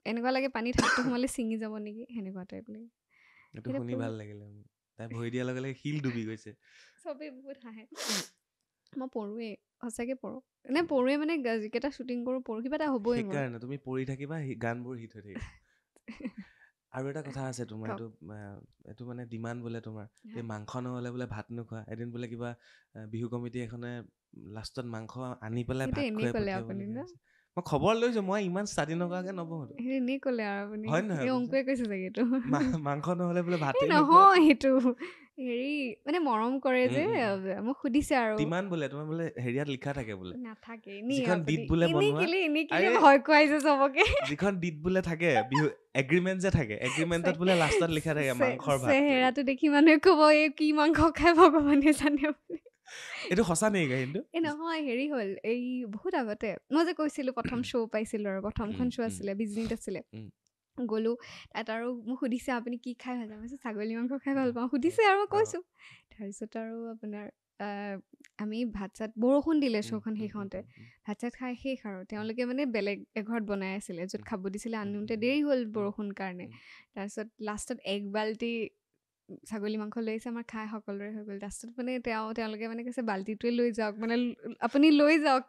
এনেকুৱা লাগে পানী ঠাইটো সোমালে ছিঙি যাব নেকি সেনেকুৱা টাইপ লাগে শুনি ভাল লাগিলে তাই ভৰি দিয়াৰ লগে লগে শিল ডুবি গৈছে চবেই বহুত হাঁহে মই পঢ়োৱেই সঁচাকৈ পঢ়োঁ এনে পঢ়োৱেই মানে যিকেইটা শ্বুটিং কৰোঁ পঢ়োঁ কিবা এটা হ'বই সেইকাৰণে তুমি পঢ়ি থাকিবা গানবোৰ হিট হৈ থাকিব আৰু এটা কথা আছে তোমাৰ এইটো মানে ডিমাণ্ড বোলে তোমাৰ এই মাংস নহ'লে বোলে ভাত নোখোৱা এদিন বোলে কিবা বিহু কমিটি এখনে লাষ্টত মাংস আনি পেলাই ভাত খুৱাই পঠিয়াব মই খবৰ লৈছোঁ মই ইমান ষ্টাডি নকৰাকৈ নবহোঁ এনেই ক'লে আৰু আপুনি হয় নহয় অংকুৰে কৈছে চাগে এইটো মাংস নহ'লে বোলে ভাত নহয় সেইটো হেৰি মানে মৰম কৰে যে মোক সুধিছে আৰু তিমান বোলে তোমাৰ বোলে হেৰিয়াত লিখা থাকে বোলে নাথাকে এনেই যিখন আপুনি ডিট বোলে এনেই বনোৱা কেলে ভয় খুৱাইছে চবকে যিখন ডিট বোলে থাকে বিহু এগ্ৰিমেণ্ট যে থাকে এগ্ৰিমেণ্টত বোলে লাষ্টত লিখা থাকে মাংসৰ ভাত চেহেৰাটো দেখি মানুহে ক'ব এই কি মাংস খাই ভগৱানে জানে বুলি এইটো সঁচা নেকি কিন্তু এই নহয় হেৰি হ'ল এই বহুত আগতে মই যে কৈছিলো প্ৰথম শ্ব' পাইছিলো আৰু প্ৰথমখন শ্ব' আছিলে বিজনীত আছিলে গ'লো তাত আৰু মোক সুধিছে আপুনি কি খাই ভাল পাওঁ মই ছাগলী মাংস খাই ভাল পাওঁ সুধিছে আৰু মই কৈছোঁ তাৰপিছত আৰু আপোনাৰ আমি ভাত চাত বৰষুণ দিলে শ্ব'খন সেইখনতে ভাত চাত খাই শেষ আৰু তেওঁলোকে মানে বেলেগ এঘৰত বনাই আছিলে য'ত খাব দিছিলে আনোতে দেৰি হ'ল বৰষুণ কাৰণে তাৰপিছত লাষ্টত এক বাল্টি ছাগলী মাংস লৈ আহিছে আমাৰ খাই সকলোৰে হৈ গ'ল তাৰপিছত মানে তেওঁলোকে মানে কৈছে বাল্টিটোৱে লৈ যাওক মানে আপুনি লৈ যাওক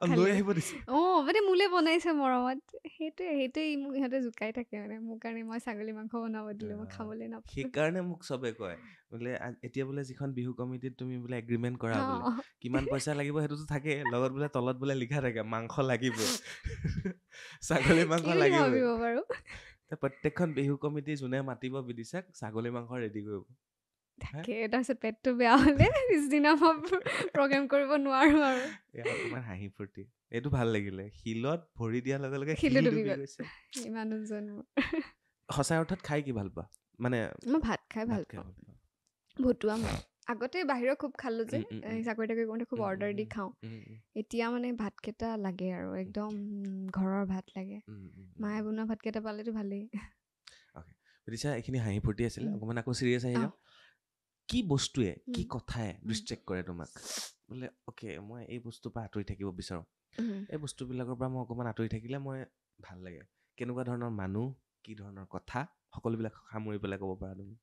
মানে মোলে বনাইছে মৰমত সেইটোৱে মোক ইহঁতে জোকাই থাকে মানে মোৰ কাৰণে মই ছাগলী মাংস বনাব দিলো মই খাবলৈ নাপালোঁ সেইকাৰণে মোক চবে কয় বোলে এতিয়া বোলে যিখন বিহু কমিটিত তুমি বোলে এগ্ৰিমেণ্ট কৰা বোলে কিমান পইচা লাগিব সেইটোতো থাকে লগত বোলে তলত বোলে লিখা থাকে মাংস লাগিবই ছাগলী মাংস লাগিবই বাৰু প্ৰত্যেকখন বিহু কমিটি যোনে মাতিব বিদিশাক ছাগলী মাংস ৰেডি কৰিব থাকে তাৰপিছত পেটটো বেয়া হ'লে পিছদিনা মই প্ৰগ্ৰেম কৰিব নোৱাৰো আৰু তোমাৰ হাঁহি ফূৰ্তি এইটো ভাল লাগিলে শিলত ভৰি দিয়াৰ লগে লগে শিল ডুবি গৈছে মানুহজন সঁচা অৰ্থত খাই কি ভাল পোৱা মানে মই ভাত খাই ভাল পাওঁ ভতুৱা মই আগতে বাহিৰত খুব খালো যে চাকৰি তাকৰি কৰোঁতে খুব অৰ্ডাৰ দি খাওঁ এতিয়া মানে ভাতকেইটা লাগে আৰু একদম ঘৰৰ ভাত লাগে মায়ে বনোৱা ভাতকেইটা পালেতো ভালেই বিদিশা এইখিনি হাঁহি ফূৰ্তি আছিলে অকণমান আকৌ চিৰিয়াছ আহি যাওঁ কি বস্তুৱে কি কথাই ডিষ্ট্ৰেক্ট কৰে তোমাক বোলে অ'কে মই এই বস্তুৰ পৰা আঁতৰি থাকিব বিচাৰোঁ এই বস্তুবিলাকৰ পৰা মই অকণমান আঁতৰি থাকিলে মই ভাল লাগে কেনেকুৱা ধৰণৰ মানুহ কি ধৰণৰ কথা সকলোবিলাক সামৰি পেলাই ক'ব পাৰা তুমি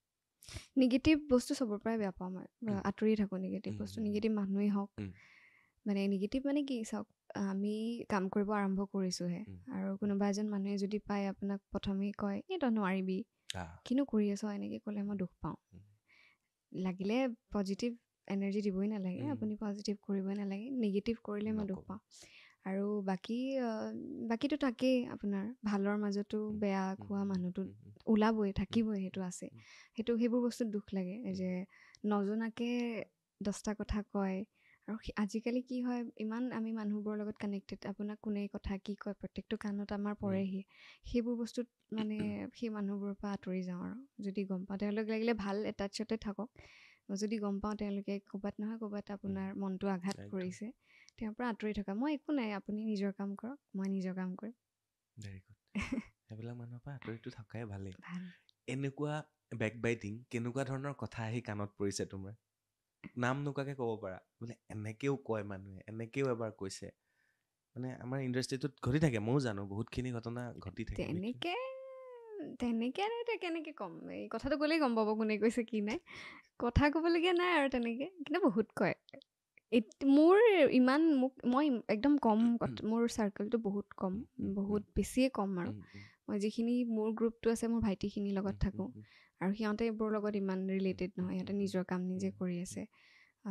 নিগেটিভ বস্তু চবৰ পৰাই বেয়া পাওঁ মই আঁতৰি থাকোঁ নিগেটিভ বস্তু নিগেটিভ মানুহেই হওক মানে নিগেটিভ মানে কি চাওক আমি কাম কৰিব আৰম্ভ কৰিছোঁহে আৰু কোনোবা এজন মানুহে যদি পায় আপোনাক প্ৰথমেই কয় এই তই নোৱাৰিবি কিনো কৰি আছ এনেকৈ ক'লে মই দুখ পাওঁ লাগিলে পজিটিভ এনাৰ্জি দিবই নালাগে আপুনি পজিটিভ কৰিবই নালাগে নিগেটিভ কৰিলে মই দুখ পাওঁ আৰু বাকীটো তাকেই আপোনাৰ ভালৰ মাজতো বেয়া খোৱা মানুহটো ওলাবই থাকিবই সেইটো আছে সেইবোৰ বস্তুত দুখ লাগে যে নজনাকৈ 10টা কথা কয় আৰু আজিকালি কি হয় ইমান আমি মানুহবোৰৰ লগত কানেক্টেড আপোনাক কোনে কথা কি কয় প্ৰত্যেকটো কাণত আমাৰ পৰেহি সেইবোৰ বস্তুত মানে সেই মানুহবোৰৰ পৰা আঁতৰি যাওঁ আৰু যদি গম পাওঁ তেওঁলোক লাগিলে ভাল এটাচতে থাকক যদি গম পাওঁ তেওঁলোকে ক'ৰবাত নহয় ক'ৰবাত আপোনাৰ মনটো আঘাত কৰিছে তেওঁৰ পৰা আঁতৰি থকা মই একো নাই আপুনি নিজৰ কাম কৰক মই নিজৰ কাম কৰিম ভেৰি গুড সেইবিলাক মানুহৰ পৰা আঁতৰিটো থকাই ভালেই এনেকুৱা বেকবাইটিং কেনেকুৱা ধৰণৰ কথা আহি কাণত পৰিছে তোমাৰ নাম নোকোৱাকৈ ক'ব পাৰা বোলে এনেকেও কয় মানুহে এনেকেও এবাৰ কৈছে মানে আমাৰ ইণ্ডাষ্ট্ৰিটোত ঘটি থাকে ময়ো জানো বহুতখিনি ঘটনা ঘটি থাকে তেনেকৈ কেনেকৈ ক'ম এই কথাটো ক'লেই গম পাব কোনে কৈছে কি নাই কথা ক'বলগীয়া নাই আৰু তেনেকৈ কিন্তু বহুত কয় মোৰ ইমান মই একদম কম মোৰ চাৰ্কলটো বহুত কম বহুত বেছিয়ে কম আৰু মই যিখিনি মোৰ গ্ৰুপটো আছে মোৰ ভাইটিখিনিৰ লগত থাকোঁ আৰু সিহঁতে এইবোৰৰ লগত ইমান ৰিলেটেড নহয় সিহঁতে নিজৰ কাম নিজে কৰি আছে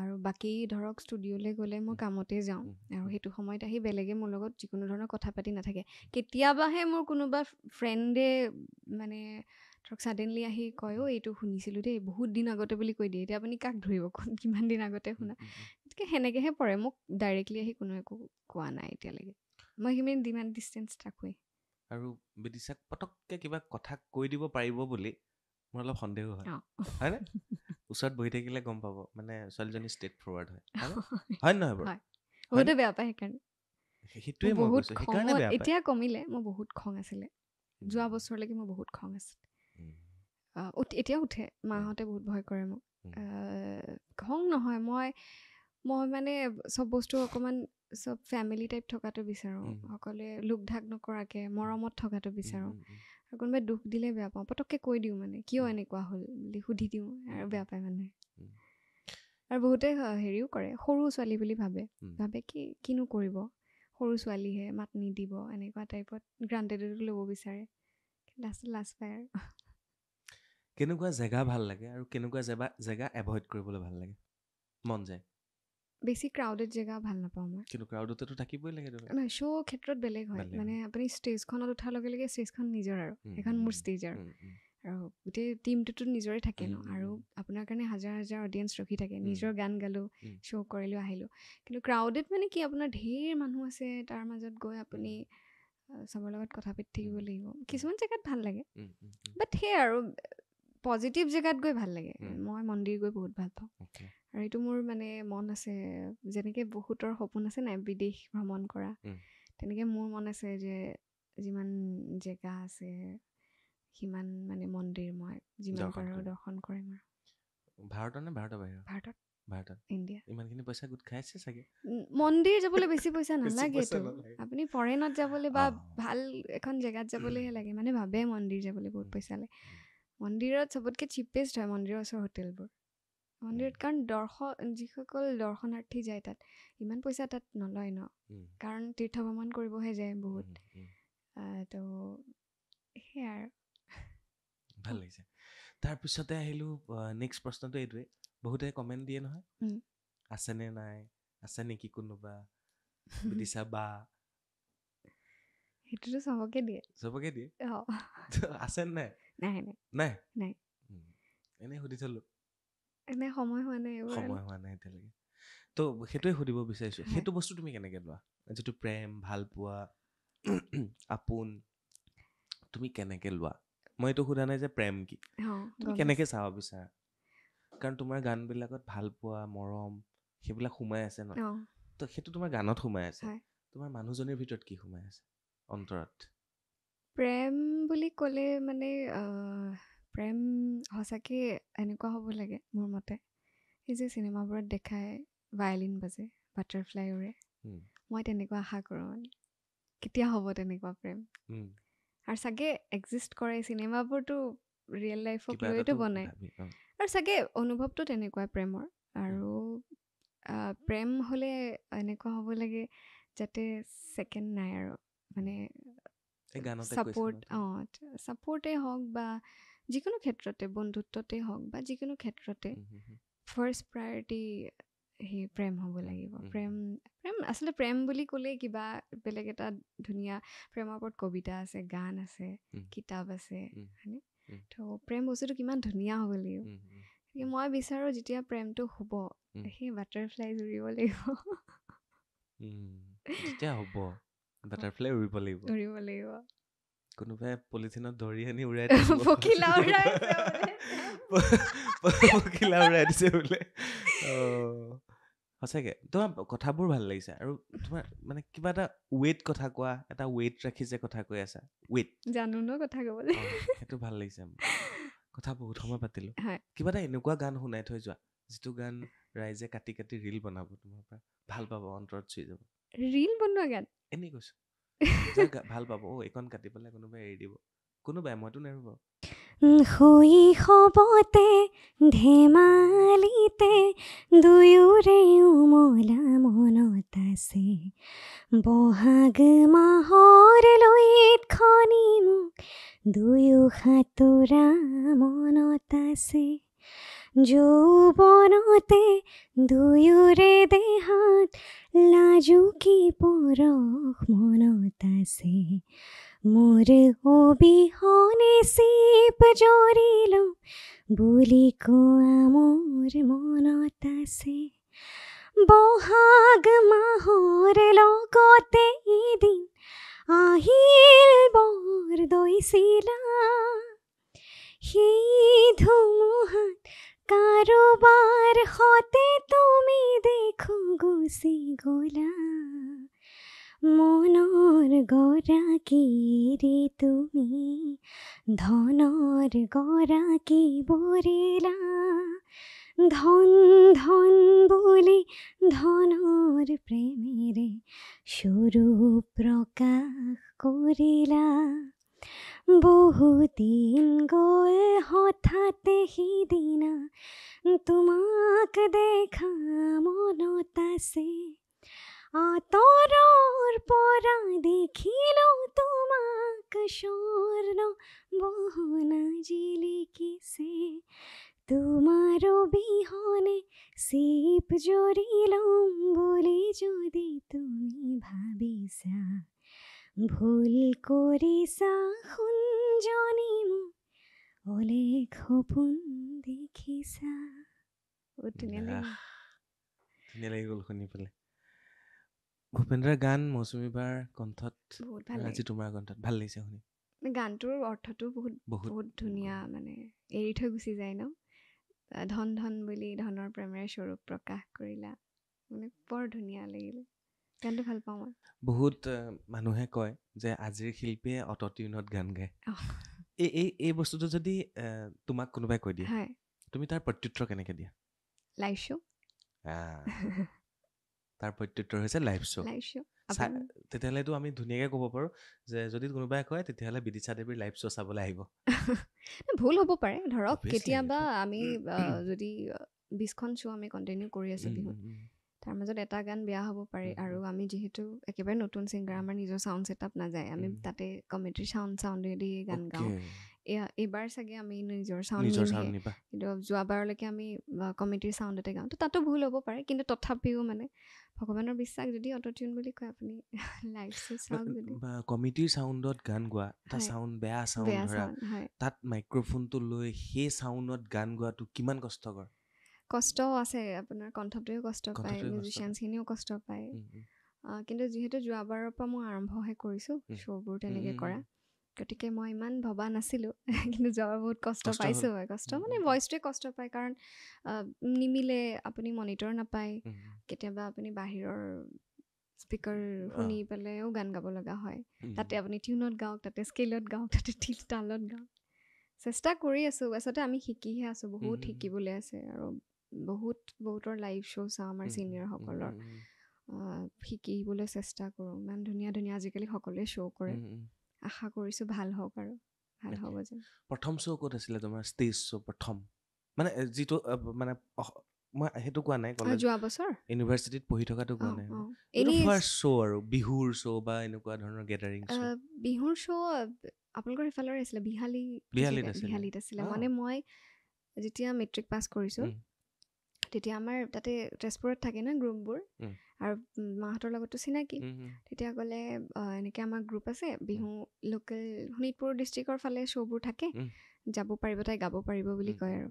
আৰু বাকী ধৰক ষ্টুডিঅ'লৈ গ'লে মই কামতে যাওঁ আৰু সেইটো সময়ত আহি বেলেগে মোৰ লগত যিকোনো ধৰণৰ কথা পাতি নাথাকে কেতিয়াবাহে মোৰ কোনোবা ফ্ৰেণ্ডে মানে ধৰক ছাডেনলি আহি কয় এইটো শুনিছিলোঁ দেই বহুত দিন আগতে বুলি কৈ দিয়ে এতিয়া আপুনি কাক ধৰিব কিমান দিন আগতে শুনা গতিকে সেনেকৈহে পৰে মোক ডাইৰেক্টলি আহি কোনো একো কোৱা নাই এতিয়ালৈকে মই সিমান ডিমাণ্ড ডিষ্টেঞ্চ থাকোঁৱেই আৰু বিদিশাক পটককৈ কিবা কথা কৈ দিব পাৰিব বুলি মোৰ অলপ সন্দেহ হয় হয়নে ওচৰত বহি থাকিলে গম পাব মানে ছোৱালীজনী ষ্ট্ৰেইট ফৰৱাৰ্ড হয় নহয় বাৰু বহুতে বেয়া পায় সেইকাৰণে সেইটোৱে মই কৈছোঁ সেইকাৰণে বেয়া পায় এতিয়া কমিলে মোৰ বহুত খং আছিলে যোৱা বছৰলৈকে মোৰ বহুত খং আছিলে এতিয়া উঠে মাহঁতে বহুত ভয় কৰে মোক খং নহয় মই মানে চব বস্তু অকণমান চব ফেমিলি টাইপ থকাটো বিচাৰোঁ সকলোৱে লোক ঢাক নকৰাকৈ মৰমত থকাটো বিচাৰোঁ আৰু কোনোবাই দুখ দিলে বেয়া পাওঁ পটককৈ কৈ দিওঁ মানে কিয় এনেকুৱা হ'ল বুলি সুধি দিওঁ আৰু বেয়া পায় মানুহে আৰু বহুতে হেৰিও কৰে সৰু ছোৱালী বুলি ভাবে কিনো কৰিব সৰু ছোৱালীহে মাত নিদিব এনেকুৱা টাইপত গ্ৰাণ্টেডতো ল'ব বিচাৰে লাজ পায় আৰু কেনেকুৱা জেগা ভাল লাগে আৰু কেনেকুৱা জেগা এভইড কৰিবলৈ ভাল লাগে মন যায় বেছি ক্ৰাউডেড জেগা ভাল নাপাওঁ মই কিন্তু ক্ৰাউডতেতো থাকিবই লাগে নহয় শ্ব' ক্ষেত্ৰত বেলেগ হয় মানে আপুনি ষ্টেজখনত উঠাৰ লগে লগে ষ্টেজখন নিজৰ আৰু সেইখন মোৰ ষ্টেজ আৰু আৰু গোটেই টিমটোতো নিজৰে থাকে ন আৰু আপোনাৰ কাৰণে হাজাৰ হাজাৰ অডিয়েঞ্চ ৰখি থাকে নিজৰ গান গালোঁ শ্ব' কৰিলোঁ আহিলোঁ কিন্তু ক্ৰাউডেড মানে কি আপোনাৰ ঢেৰ মানুহ আছে তাৰ মাজত গৈ আপুনি চবৰ লগত কথা পাতি থাকিব লাগিব কিছুমান জেগাত ভাল লাগে বাট সেই আৰু পজিটিভ জেগাত গৈ ভাল লাগে মই মন্দিৰ গৈ বহুত ভাল পাওঁ আৰু এইটো মোৰ মানে মন আছে যেনেকৈ বহুতৰ সপোন আছে নাই বিদেশ ভ্ৰমণ কৰা তেনেকৈ মোৰ মন আছে যে যিমান জেগা আছে সিমান মানে মন্দিৰ মই যিমান পাৰোঁ দৰ্শন কৰিম আৰু ভাৰতত নে ভাৰতৰ বাহিৰত ভাৰতত ইণ্ডিয়া ইমানখিনি পইচা গোট খাইছে চাগে মন্দিৰ যাবলৈ বেছি পইচা নালাগেতো আপুনি ফৰেনত যাবলৈ বা ভাল এখন জেগাত যাবলৈহে লাগে মানে ভাবে মন্দিৰ যাবলৈ বহুত পইচা লাগে মন্দিৰত চবতকৈ চিপেষ্ট হয় মন্দিৰৰ ওচৰৰ হোটেলবোৰ মন্দিৰত কাৰণ যিসকল দৰ্শনাৰ্থী যায় তাত ইমান পইচা তাত নলয় ন কাৰণ তীৰ্থ ভ্ৰমণ কৰিবহে যায় বহুত তো সেয়াই আৰু ভাল লাগিছে তাৰপিছতে আহিলোঁ নেক্সট প্ৰশ্নটো এইটোৱে বহুতে কমেণ্ট দিয়ে নহয় আছেনে নাই আছে নেকি কোনোবা বিদিশা বা সেইটোতো চবকে দিয়ে আছে নাই এনেই সুধি থলোঁ এনে সময় হোৱা নাই এতিয়ালৈকে তো সেইটোৱে সুধিব বিচাৰিছোঁ সেইটো বস্তু তুমি কেনেকৈ লোৱা যিটো প্ৰেম ভাল পোৱা আপোন তুমি কেনেকৈ লোৱা মই এইটো সোধা নাই যে প্ৰেম কি তুমি কেনেকৈ চাব বিচাৰা কাৰণ তোমাৰ গানবিলাকত ভাল পোৱা মৰম সেইবিলাক সোমাই আছে ন তো সেইটো তোমাৰ গানত সোমাই আছে তোমাৰ মানুহজনীৰ ভিতৰত কি সোমাই আছে অন্তৰত প্ৰেম বুলি ক'লে মানে প্ৰেম সঁচাকৈ এনেকুৱা হ'ব লাগে মোৰ মতে এই যে চিনেমাবোৰত দেখায় ভায়লিন বাজে বাটাৰফ্লাই উৰে মই তেনেকুৱা আশা কৰোঁ মানে কেতিয়া হ'ব তেনেকুৱা প্ৰেম আৰু চাগে এক্সিষ্ট কৰে চিনেমাবোৰতো ৰিয়েল লাইফক লৈতো বনায় আৰু চাগে অনুভৱটো তেনেকুৱা প্ৰেমৰ আৰু প্ৰেম হ'লে এনেকুৱা হ'ব লাগে যাতে ছেকেণ্ড নাই আৰু মানে ছাপোৰ্টেই হওক বা যিকোনো ক্ষেত্ৰতে বন্ধুত্বতেই হওক বা যিকোনো ক্ষেত্ৰতে ফাৰ্ষ্ট প্ৰায়ৰিটি সেই প্ৰেম হ'ব লাগিব প্ৰেম আচলতে প্ৰেম বুলি ক'লেই কিবা বেলেগ এটা ধুনীয়া প্ৰেমৰ ওপৰত কবিতা আছে গান আছে কিতাপ আছে হয়নে তো প্ৰেম বস্তুটো কিমান ধুনীয়া হ'ব লাগিব গতিকে মই বিচাৰোঁ যেতিয়া প্ৰেমটো হ'ব সেই বাটাৰফ্লাই উৰিব লাগিব যেতিয়া হ'ব বাটাৰফ্লাই উৰিব লাগিব কোনোবাই পলিথিনত ধৰি আনি উৰাই পখিলা উৰাই দিছে বোলে সঁচাকৈ তোমাৰ কথাবোৰ ভাল লাগিছে আৰু তোমাৰ মানে কিবা এটা ৱেইট কথা কোৱা এটা ৱেইট ৰাখি যে কথা কৈ আছা ৱেইট জানো ন কথা ক'বলৈ সেইটো ভাল লাগিছে কথা বহুত সময় পাতিলোঁ কিবা এটা এনেকুৱা গান শুনাই থৈ যোৱা যিটো গান ৰাইজে কাটি কাটি ৰিল বনাব তোমাৰ পৰা ভাল পাব অন্তৰত চুই যাব ৰিল বনোৱা গান এনেই কৈছোঁ ভাল পাব এইখন কাটি পেলাই কোনোবাই এৰি দিব কোনোবাই মইতো নেৰো বাৰু শৈশৱতে ধেমালিতে দুয়োৰে উমলা মনত আছে বহাগ মাহৰ লয়ত খনি মোক দুয়ো সাঁতোৰা মনত আছে যৌৱনতে দুয়োৰে দেহাত লাজুকী পৰশ মনত আছে মোৰ অবিহনে চিপ জৰিল বুলি কোৱা মোৰ মনত আছে বহাগ মাহৰ লগতে এদিন আহিল বৰ দৈছিলা সেই ধুমুহাত কাৰোবাৰ সতে তুমি দেখো গুচি গলা মনৰ গৰাকীৰে তুমি ধনৰ গৰাকী বৰিলা ধন ধন বুলি ধনৰ প্ৰেমেৰে স্বৰূপ প্ৰকাশ কৰিলা বহুদিন গ'ল হঠাতে সিদিনা তোমাক দেখা মনত আছে আঁতৰৰ পৰা দেখিলো তোমাক স্বৰ্ণ বহনা জিলিকিছে তোমাৰ অবিহনে চিপ জৰিলম বুলি যদি তুমি ভাবিছা ভুল কৰিছা শুঞ্জনি মোক অলেখ সপোন দেখিছা বহুত ধুনীয়া লাগে ধুনীয়া লাগি গ'ল শুনি পেলাই ভূপেন্দ্ৰৰ গান মৌচুমী বাৰ কণ্ঠত বহুত ভাল আজি তোমাৰ কণ্ঠত ভাল লাগিছে শুনি গানটোৰ অৰ্থটো বহুত বহুত ধুনীয়া মানে এৰি থৈ গুচি যায় ন ধন ধন বুলি ধনৰ প্ৰেমেৰে স্বৰূপ প্ৰকাশ কৰিলা মানে বৰ ধুনীয়া লাগিলে গানটো ভাল পাওঁ মই বহুত মানুহে কয় যে আজিৰ শিল্পীয়ে অট'টিউনত গান গায় এই বস্তুটো যদি তোমাক কোনোবাই কৈ দিয়ে তুমি তাৰ প্ৰত্যুত্তৰ কেনেকৈ দিয়া লাইভ শ্ব' তাৰ প্ৰত্যুত্তৰ হৈছে লাইভ শ্ব' তেতিয়াহ'লেতো আমি ধুনীয়াকৈ ক'ব পাৰোঁ যে যদি কোনোবাই কয় তেতিয়াহ'লে বিদিশা দেৱীৰ লাইভ শ্ব' চাবলৈ আহিব ভুল হ'ব পাৰে ধৰক কেতিয়াবা আমি যদি 20খন শ্ব' আমি কণ্টিনিউ কৰি আছোঁ বিহুত তাৰ মাজত এটা গান বেয়া হ'ব পাৰে আৰু আমি যিহেতু একেবাৰে নতুন ছিংগাৰ আমাৰ নিজৰ চাউণ্ড ছেটআপ নাযায় আমি তাতে কমিটিৰ চাউণ্ডেদি গান গাওঁ এইবাৰ চাগে আমি নিজৰ চাউণ্ড নিমহে কিন্তু যোৱাবাৰলৈকে আমি কমিটিৰ চাউণ্ডতে গাওঁ তো তাতো ভুল হ'ব পাৰে কিন্তু তথাপিও মানে ভগৱানৰ বিশ্বাস যদি অট'টিউন বুলি কয় আপুনি লাইভ শ্ব' চাওক যদি কমিটিৰ চাউণ্ডত গান গোৱা এটা চাউণ্ড বেয়া চাউণ্ড ধৰা তাত মাইক্ৰফোনটো লৈ সেই চাউণ্ডত গান গোৱাটো কিমান কষ্টকৰ কষ্ট আছে আপোনাৰ কণ্ঠটোৱেও কষ্ট পায় মিউজিচিয়ানছখিনিও কষ্ট পায় কিন্তু যিহেতু যোৱাবাৰৰ পৰা মই আৰম্ভহে কৰিছোঁ শ্ব'বোৰ তেনেকৈ কৰা গতিকে মই ইমান ভবা নাছিলোঁ কিন্তু যোৱাবাৰ বহুত কষ্ট পাইছোঁ মই কষ্ট মানে ভইচটোৱে কষ্ট পায় কাৰণ নিমিলে আপুনি মনিটৰ নাপায় কেতিয়াবা আপুনি বাহিৰৰ স্পীকাৰ শুনি পেলাইও গান গাব লগা হয় তাতে আপুনি টিউনত গাওক তাতে স্কেলত গাওক তাতে তালত গাওক চেষ্টা কৰি আছোঁ আচলতে আমি শিকিহে আছোঁ বহুত শিকিবলৈ আছে আৰু বহুতৰ লাইভ শ্ব' চাওঁ আমাৰ ছিনিয়ৰসকলৰ শিকিবলৈ চেষ্টা কৰোঁ ইমান ধুনীয়া ধুনীয়া আজিকালি সকলোৱে শ্ব' কৰে আশা কৰিছোঁ ভাল হওক আৰু ভাল হ'ব যেন প্ৰথম শ্ব' ক'ত আছিলে তোমাৰ ষ্টেজ শ্ব' প্ৰথম মানে যিটো মানে মই সেইটো কোৱা নাই যোৱা বছৰ ইউনিভাৰ্চিটিত পঢ়ি থকাটো কোৱা নাই এইটো ফাৰ্ষ্ট শ্ব' আৰু বিহুৰ শ্ব' বা এনেকুৱা ধৰণৰ গেডাৰিং শ্ব' বিহুৰ শ্ব' আপোনালোকৰ ইফালৰে আছিলে বিহালীত আছিলে মানে মই যেতিয়া মেট্ৰিক পাছ কৰিছোঁ তেতিয়া আমাৰ তাতে তেজপুৰত থাকে ন গ্ৰুপবোৰ আৰু মাহঁতৰ লগতো চিনাকি তেতিয়া ক'লে এনেকৈ আমাৰ গ্ৰুপ আছে বিহু লোকেল শোণিতপুৰ ডিষ্ট্ৰিক্টৰ ফালে শ্ব'বোৰ থাকে যাব পাৰিব তাই গাব পাৰিব বুলি কয় আৰু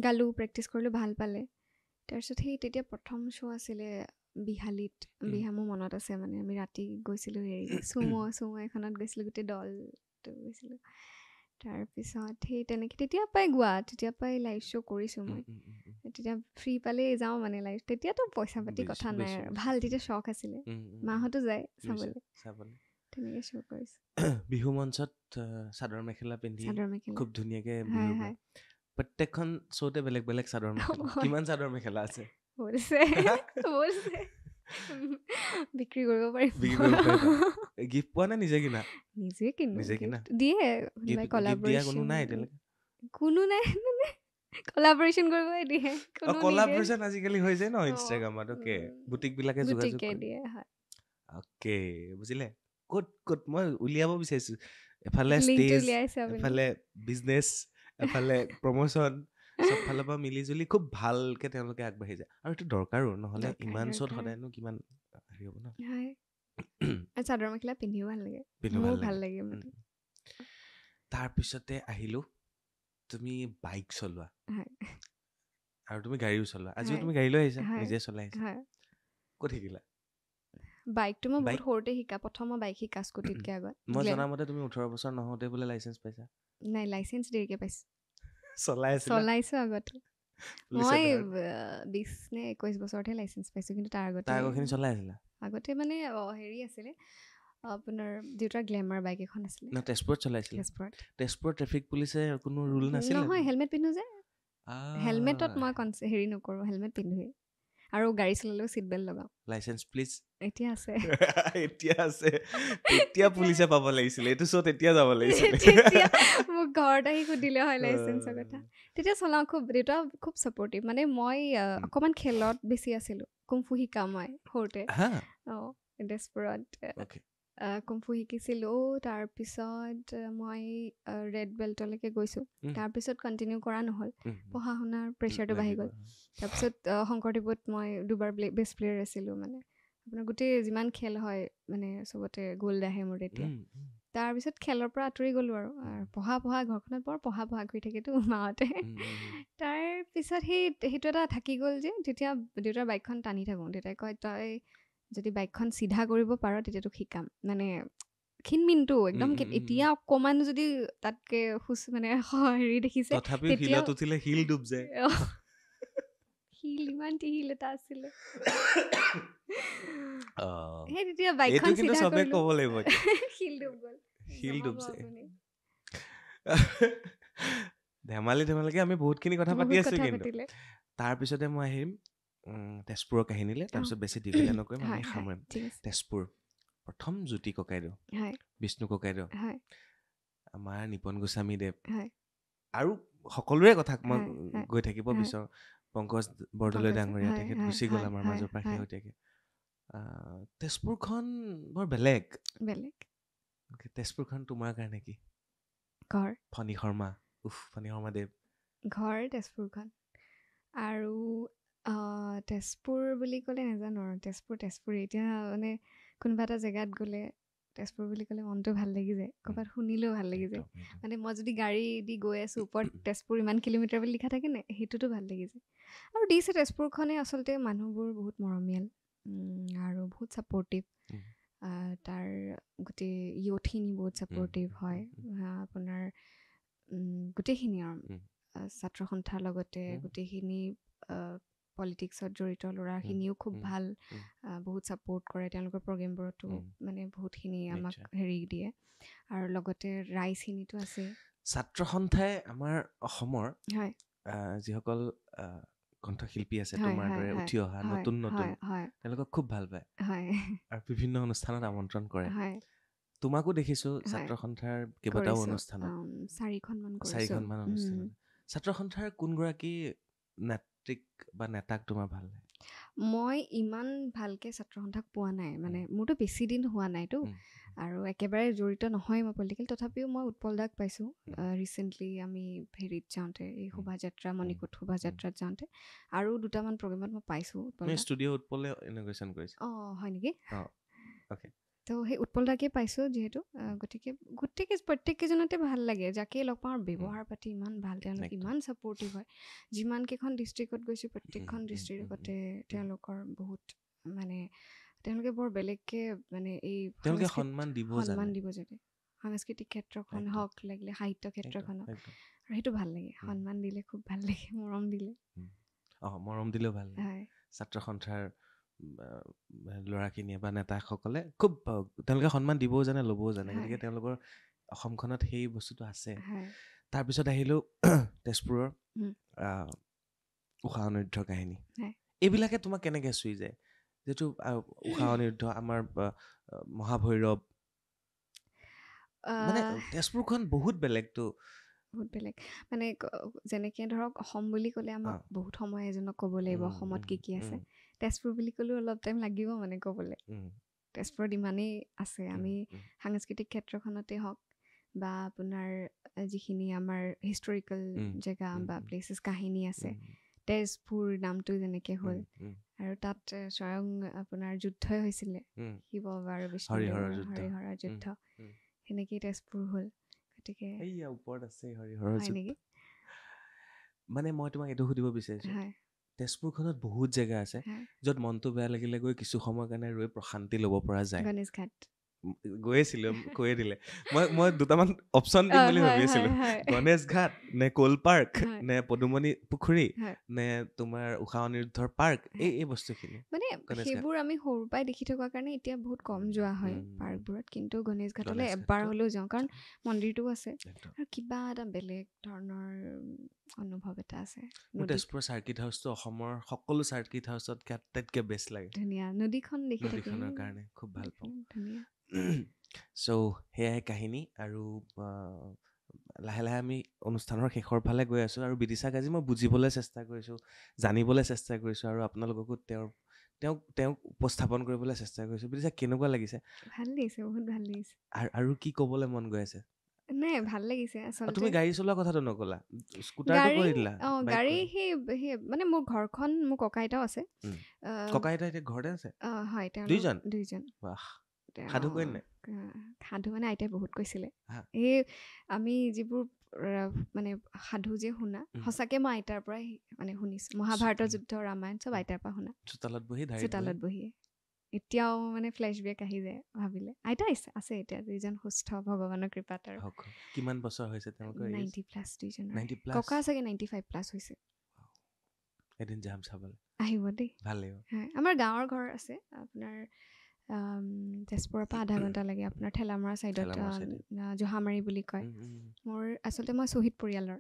গালোঁ প্ৰেক্টিছ কৰিলোঁ ভাল পালে তাৰপিছত সেই তেতিয়া প্ৰথম শ্ব' আছিলে বিহালীত মোৰ মনত আছে মানে আমি ৰাতি গৈছিলোঁ হেৰি চুমো এখনত গৈছিলোঁ গোটেই দলটো গৈছিলোঁ তাৰপিছত সেই তেনেকৈ তেতিয়া পৰাই লাইভ শ্ব' কৰিছোঁ মই তেতিয়া ফ্ৰী পালেই যাওঁ মানে লাইভ তেতিয়াতো পইচা পাতি কথা নাই আৰু ভাল তেতিয়া চখ আছিলে মাহঁতো যায় চাবলৈ তেনেকৈ শ্ব' কৰিছোঁ বিহু মঞ্চত চাদৰ মেখেলা পিন্ধি খুব ধুনীয়াকৈ প্ৰত্যেকখন শ্ব'তে বেলেগ বেলেগ চাদৰ মেখেলা কিমান চাদৰ মেখেলা আছে বিক্ৰী কৰিব পাৰিম গিফ্ট পোৱা নে নিজে কিনা দিয়ে কোনো নাই কলাবৰেচন কৰিব দিয়ে কলাবৰেচন আজিকালি হৈ যায় ন ইনষ্টাগ্ৰামত বুটিকবিলাকে যোগাযোগ দিয়ে অ'কে বুজিলে ক'ত মই উলিয়াব বিচাৰিছোঁ এফালে ষ্টেজ এফালে বিজনেছ এফালে প্ৰমোশ্যন চব ফালৰ পৰা মিলি জুলি খুব ভালকে তেওঁলোকে আগবাঢ়ি যায় আৰু এইটো দৰকাৰো নহ'লে ইমান শ্ব'ত সদায়নো কিমান হেৰি হ'ব ন চাদৰ মেখেলা পিন্ধিও ভাল লাগে তাৰপিছতে আহিলোঁ তুমি বাইক চলোৱা আৰু তুমি গাড়ীও চলোৱা আজিও তুমি গাড়ী লৈ আহিছা নিজে চলাই আহিছা ক'ত শিকিলা বাইকটো মই বহুত সৰুতে শিকা প্ৰথম মই বাইক শিকা স্কুটিতকৈ আগত মই জনামতে তুমি 18 বছৰ নহওঁতে বোলে লাইচেঞ্চ পাইছা নাই লাইচেঞ্চ দেৰিকৈ পাইছোঁ চলাইছোঁ আগতে মই 20 নে 21 বছৰতহে লাইচেঞ্চ পাইছোঁ কিন্তু তাৰ আগৰখিনি চলাই আছিলা আগতে মানে হেৰি আছিলে আপোনাৰ দেউতাৰ গ্লেমাৰ বাইক এখন আছিলে তেজপুৰত চলাইছিলে তেজপুৰত ট্ৰেফিক পুলিচে কোনো ৰুল নাছিলে নহয় হেলমেট পিন্ধো যে হেলমেটত মই হেৰি নকৰোঁ হেলমেট পিন্ধোৱেই আৰু গাড়ী চলালেও চিট বেল্ট লগাওঁ লাইচেঞ্চ প্লিজ এতিয়া আছে এতিয়া পুলিচে পাব লাগিছিলে এইটো শ্ব'ত এতিয়া যাব লাগিছিলে মোক ঘৰত আহি সুধিলে হয় লাইচেঞ্চৰ কথা তেতিয়া চলাওঁ দেউতা খুব ছাপৰ্টিভ মানে মই অকণমান খেলত বেছি আছিলোঁ কুমফু শিকা মই সৰুতে তেজপুৰত কুমফু শিকিছিলোঁ তাৰপিছত মই ৰেড বেল্টলৈকে গৈছোঁ তাৰপিছত কণ্টিনিউ কৰা নহ'ল পঢ়া শুনাৰ প্ৰেছাৰটো বাঢ়ি গ'ল তাৰপিছত শংকৰদেৱত মই 2বাৰ বেষ্ট প্লেয়াৰ আছিলোঁ মানে আপোনাৰ গোটেই যিমান খেল হয় মানে চবতে গ'ল্ড আহে মোৰ তেতিয়া তাৰপিছত খেলৰ পৰা আঁতৰি গ'লোঁ আৰু পঢ়া ঘৰখনত বৰ পঢ়া কৰি থাকেতো মাহঁতে তাৰ পিছত সেইটো এটা থাকি গ'ল যে তেতিয়া দেউতাৰ বাইকখন টানি থাকোঁ দেউতাই কয় তই যদি বাইকখন চিধা কৰিব পাৰ তেতিয়া তোক শিকাম মানে ক্ষীণমিনটো একদম এতিয়া অকণমান যদি তাতকে মানে হেৰি দেখিছে তেতিয়া শিল ডুব যায় শিল ইমান শিল এটা আছিলে সেই তেতিয়া বাইকখন চিধা কৰিলোঁ শিল ডুব গ'ল শিল ডুব যায় ধেমালিকে আমি বহুতখিনি কথা পাতি আছো কিন্তু তাৰপিছতে মই আহিম তেজপুৰৰ কাহিনীলে তাৰপিছত বেছি দীঘলীয়া নকৰিম আমি সামৰিম তেজপুৰ প্ৰথম জ্যোতি ককাইদেউ বিষ্ণু ককাইদেউ আমাৰ নিপন গোস্বামীদেৱ আৰু সকলোৰে কথা মই গৈ থাকিব বিচাৰোঁ পংকজ বৰদলৈ ডাঙৰীয়া তেখেত গুচি গ'ল আমাৰ মাজৰ পৰা শেহতীয়াকৈ তেজপুৰখন বৰ বেলেগ তেজপুৰখন তোমাৰ কাৰণে কি ঘৰ ফণী শৰ্মা দেৱ ঘৰ তেজপুৰখন আৰু তেজপুৰ বুলি ক'লে নাজানো আৰু তেজপুৰ এতিয়া মানে কোনোবা এটা জেগাত গ'লে তেজপুৰ বুলি ক'লে মনটো ভাল লাগি যায় ক'ৰবাত শুনিলেও ভাল লাগি যায় মানে মই যদি গাড়ী দি গৈ আছোঁ ওপৰত তেজপুৰ ইমান কিলোমিটাৰ বুলি লিখা থাকে নে সেইটোতো ভাল লাগি যায় আৰু দিছে তেজপুৰখনে আচলতে মানুহবোৰ বহুত মৰমীয়াল আৰু বহুত ছাপৰ্টিভ তাৰ গোটেই ইয়থখিনি বহুত ছাপৰ্টিভ হয় আপোনাৰ গোটেইখিনি আৰু ছাত্ৰ সন্থাৰ লগতে গোটেইখিনি পলিটিক্সত জড়িত ল'ৰাখিনিও খুব ভাল বহুত ছাপৰ্ট কৰে তেওঁলোকৰ প্ৰগ্ৰেমবোৰতো মানে বহুতখিনি আমাক হেৰি দিয়ে আৰু লগতে ৰাইজখিনিতো আছে ছাত্ৰ সন্থাই আমাৰ অসমৰ যিসকল কণ্ঠশিল্পী আছে তোমাৰ দৰে উঠি অহা নতুন তেওঁলোকক খুব ভাল পায় আৰু বিভিন্ন অনুষ্ঠানত আমন্ত্ৰণ কৰে তোমাকো দেখিছো ছাত্ৰ সন্থাৰ কেইবাটাও অনুষ্ঠানত 4খনমান অনুষ্ঠানত ছাত্ৰ সন্থাৰ কোনগৰাকী নেত্ৰীক বা নেতাক তোমাৰ ভাল লাগে মই ইমান ভালকৈ ছাত্ৰ সন্থাক পোৱা নাই মানে মোৰতো বেছি দিন হোৱা নাইতো আৰু একেবাৰে জড়িত নহয় মই পলিটিকেল তথাপিও মই উৎপল দাক পাইছোঁ ৰিচেণ্টলি আমি হেৰিত যাওঁতে এই শোভাযাত্ৰা মণিকোট শোভাযাত্ৰাত যাওঁতে আৰু দুটামান প্ৰগ্ৰেমত মই পাইছোঁ ষ্টুডিঅ' উৎপলে ইনগ্ৰেশ্যন কৰিছে হয় নেকি তো সেই উৎপল দাকে পাইছোঁ যিহেতু গতিকে প্ৰত্যেককেইজনতে ভাল লাগে যাকে লগ পাওঁ ব্যৱহাৰ পাতি ইমান ভাল তেওঁলোক ইমান ছাপৰ্টিভ হয় যিমানকেইখন ডিষ্ট্ৰিক্টত গৈছোঁ প্ৰত্যেকখন ডিষ্ট্ৰিক্টতে তেওঁলোকৰ বহুত মানে তেওঁলোকে বৰ বেলেগকৈ মানে এই সন্মান দিব যাতে সাংস্কৃতিক ক্ষেত্ৰখন হওক লাগিলে সাহিত্য ক্ষেত্ৰখন হওক আৰু সেইটো ভাল লাগে সন্মান দিলে খুব ভাল লাগে মৰম দিলেও ভাল লাগে ছাত্ৰ সন্থাৰ ল'ৰাখিনিয়ে বা নেতাসকলে খুব তেওঁলোকে সন্মান দিবও জানে ল'বও জানে গতিকে তেওঁলোকৰ অসমখনত সেই বস্তুটো আছে তাৰপিছত আহিলোঁ তেজপুৰৰ ঊষা অনিৰুদ্ধৰ কাহিনী এইবিলাকে তোমাক কেনেকৈ চুই যায় যিটো ঊষা অনিৰুদ্ধ আমাৰ মহাভৈৰৱ মানে তেজপুৰখন বহুত বেলেগতো বহুত বেলেগ মানে যেনেকৈ ধৰক অসম বুলি ক'লে আমাক বহুত সময় এজনক ক'ব লাগিব অসমত কি আছে তেজপুৰ বুলি ক'লেও অলপ টাইম লাগিব মানে ক'বলৈ তেজপুৰত ইমানেই আছে আমি সাংস্কৃতিক ক্ষেত্ৰখনতে হওক বা আপোনাৰ যিখিনি আমাৰ হিষ্টৰিকেল জেগা বা প্লেচেছ কাহিনী আছে তেজপুৰ নামটো যেনেকৈ হ'ল আৰু তাত স্বয়ং আপোনাৰ যুদ্ধই হৈছিলে শিৱ আৰু বিষ্ণুদেৱৰ হৰিহৰৰ যুদ্ধ সেনেকেই তেজপুৰ হ'ল গতিকে ওপৰত আছে হৰিহৰৰ যুদ্ধ মানে মই তোমাক এইটো সুধিব বিচাৰিছোঁ তেজপুৰখনত বহুত জেগা আছে য'ত মনটো বেয়া লাগিলে গৈ কিছু সময়ৰ কাৰণে ৰৈ প্ৰশান্তি ল'ব পৰা যায় গণেশ ঘাট গৈ আছিলোঁ কৈয়ে দিলে মই দুটামান অপশ্যন দিম বুলি ভাবি আছিলোঁ গণেশ ঘাট নে কোল পাৰ্ক নে পদুমণি পুখুৰী নে তোমাৰ ঊষা অনিৰুদ্ধৰ পাৰ্ক এই বস্তুখিনি মানে সেইবোৰ আমি সৰুৰ পৰাই দেখি থকাৰ কাৰণে এতিয়া বহুত কম যোৱা হয় পাৰ্কবোৰত কিন্তু গণেশ ঘাটলৈ এবাৰ হ'লেও যাওঁ কাৰণ মন্দিৰটোও আছে আৰু কিবা এটা বেলেগ ধৰণৰ অনুভৱ এটা আছে তেজপুৰৰ চাৰ্কিট হাউচটো অসমৰ সকলো চাৰ্কিট হাউচত আটাইতকৈ বেষ্ট লাগে ধুনীয়া নদীখন দেখি নদীখনৰ কাৰণে খুব ভাল পাওঁ চ' সেয়াই কাহিনী আৰু লাহে লাহে আমি অনুষ্ঠানৰ শেষৰ ফালে গৈ আছোঁ আৰু বিদিশাক আজি মই বুজিবলৈ চেষ্টা কৰিছোঁ জানিবলৈ চেষ্টা কৰিছোঁ আৰু আপোনালোককো তেওঁক উপস্থাপন কৰিবলৈ চেষ্টা কৰিছোঁ বিদিশা কেনেকুৱা লাগিছে ভাল লাগিছে বহুত ভাল লাগিছে আৰু কি ক'বলৈ মন গৈ আছে নাই ভাল লাগিছে আচলতে তুমি গাড়ী চলোৱা কথাটো নকলা স্কুটাৰটো কৰি দিলা গাড়ী সেই মানে মোৰ ঘৰখন মোৰ ককা আইতাও আছে ককা আইতা এতিয়া ঘৰতে আছে হয় দুইজন দুইজন সাধু কয় নাই সাধু মানে আইতাই বহুত কৈছিলে হা। এই আমি যিবোৰ মানে সাধু যে শুনা সঁচাকে মই আইতাৰ পৰাই মানে শুনিছোঁ মহাভাৰতৰ যুদ্ধ ৰামায়ণ চব আইতাৰ পৰা শুনা চোতালত বহি চোতালত বহিয়ে এতিয়াও মানে ফ্লেশ্ববেক আহি যায় ভাবিলে আইতা আছে এতিয়া দুইজন সুস্থ ভগৱানৰ কৃপাত আৰু কিমান বছৰ হৈছে তেওঁলোকৰ 90+ দুইজনৰ 90+ ককা চাগে 95+ হৈছে এদিন যাম চাবলৈ আহিব দেই ভাল লাগিব হয় আমাৰ গাঁৱৰ ঘৰ আছে আপোনাৰ তেজপুৰৰ পৰা আধা ঘণ্টা লাগে আপোনাৰ ঠেলামৰা চাইডত জহামাৰী বুলি কয় মোৰ আচলতে মই শ্বহীদ পৰিয়ালৰ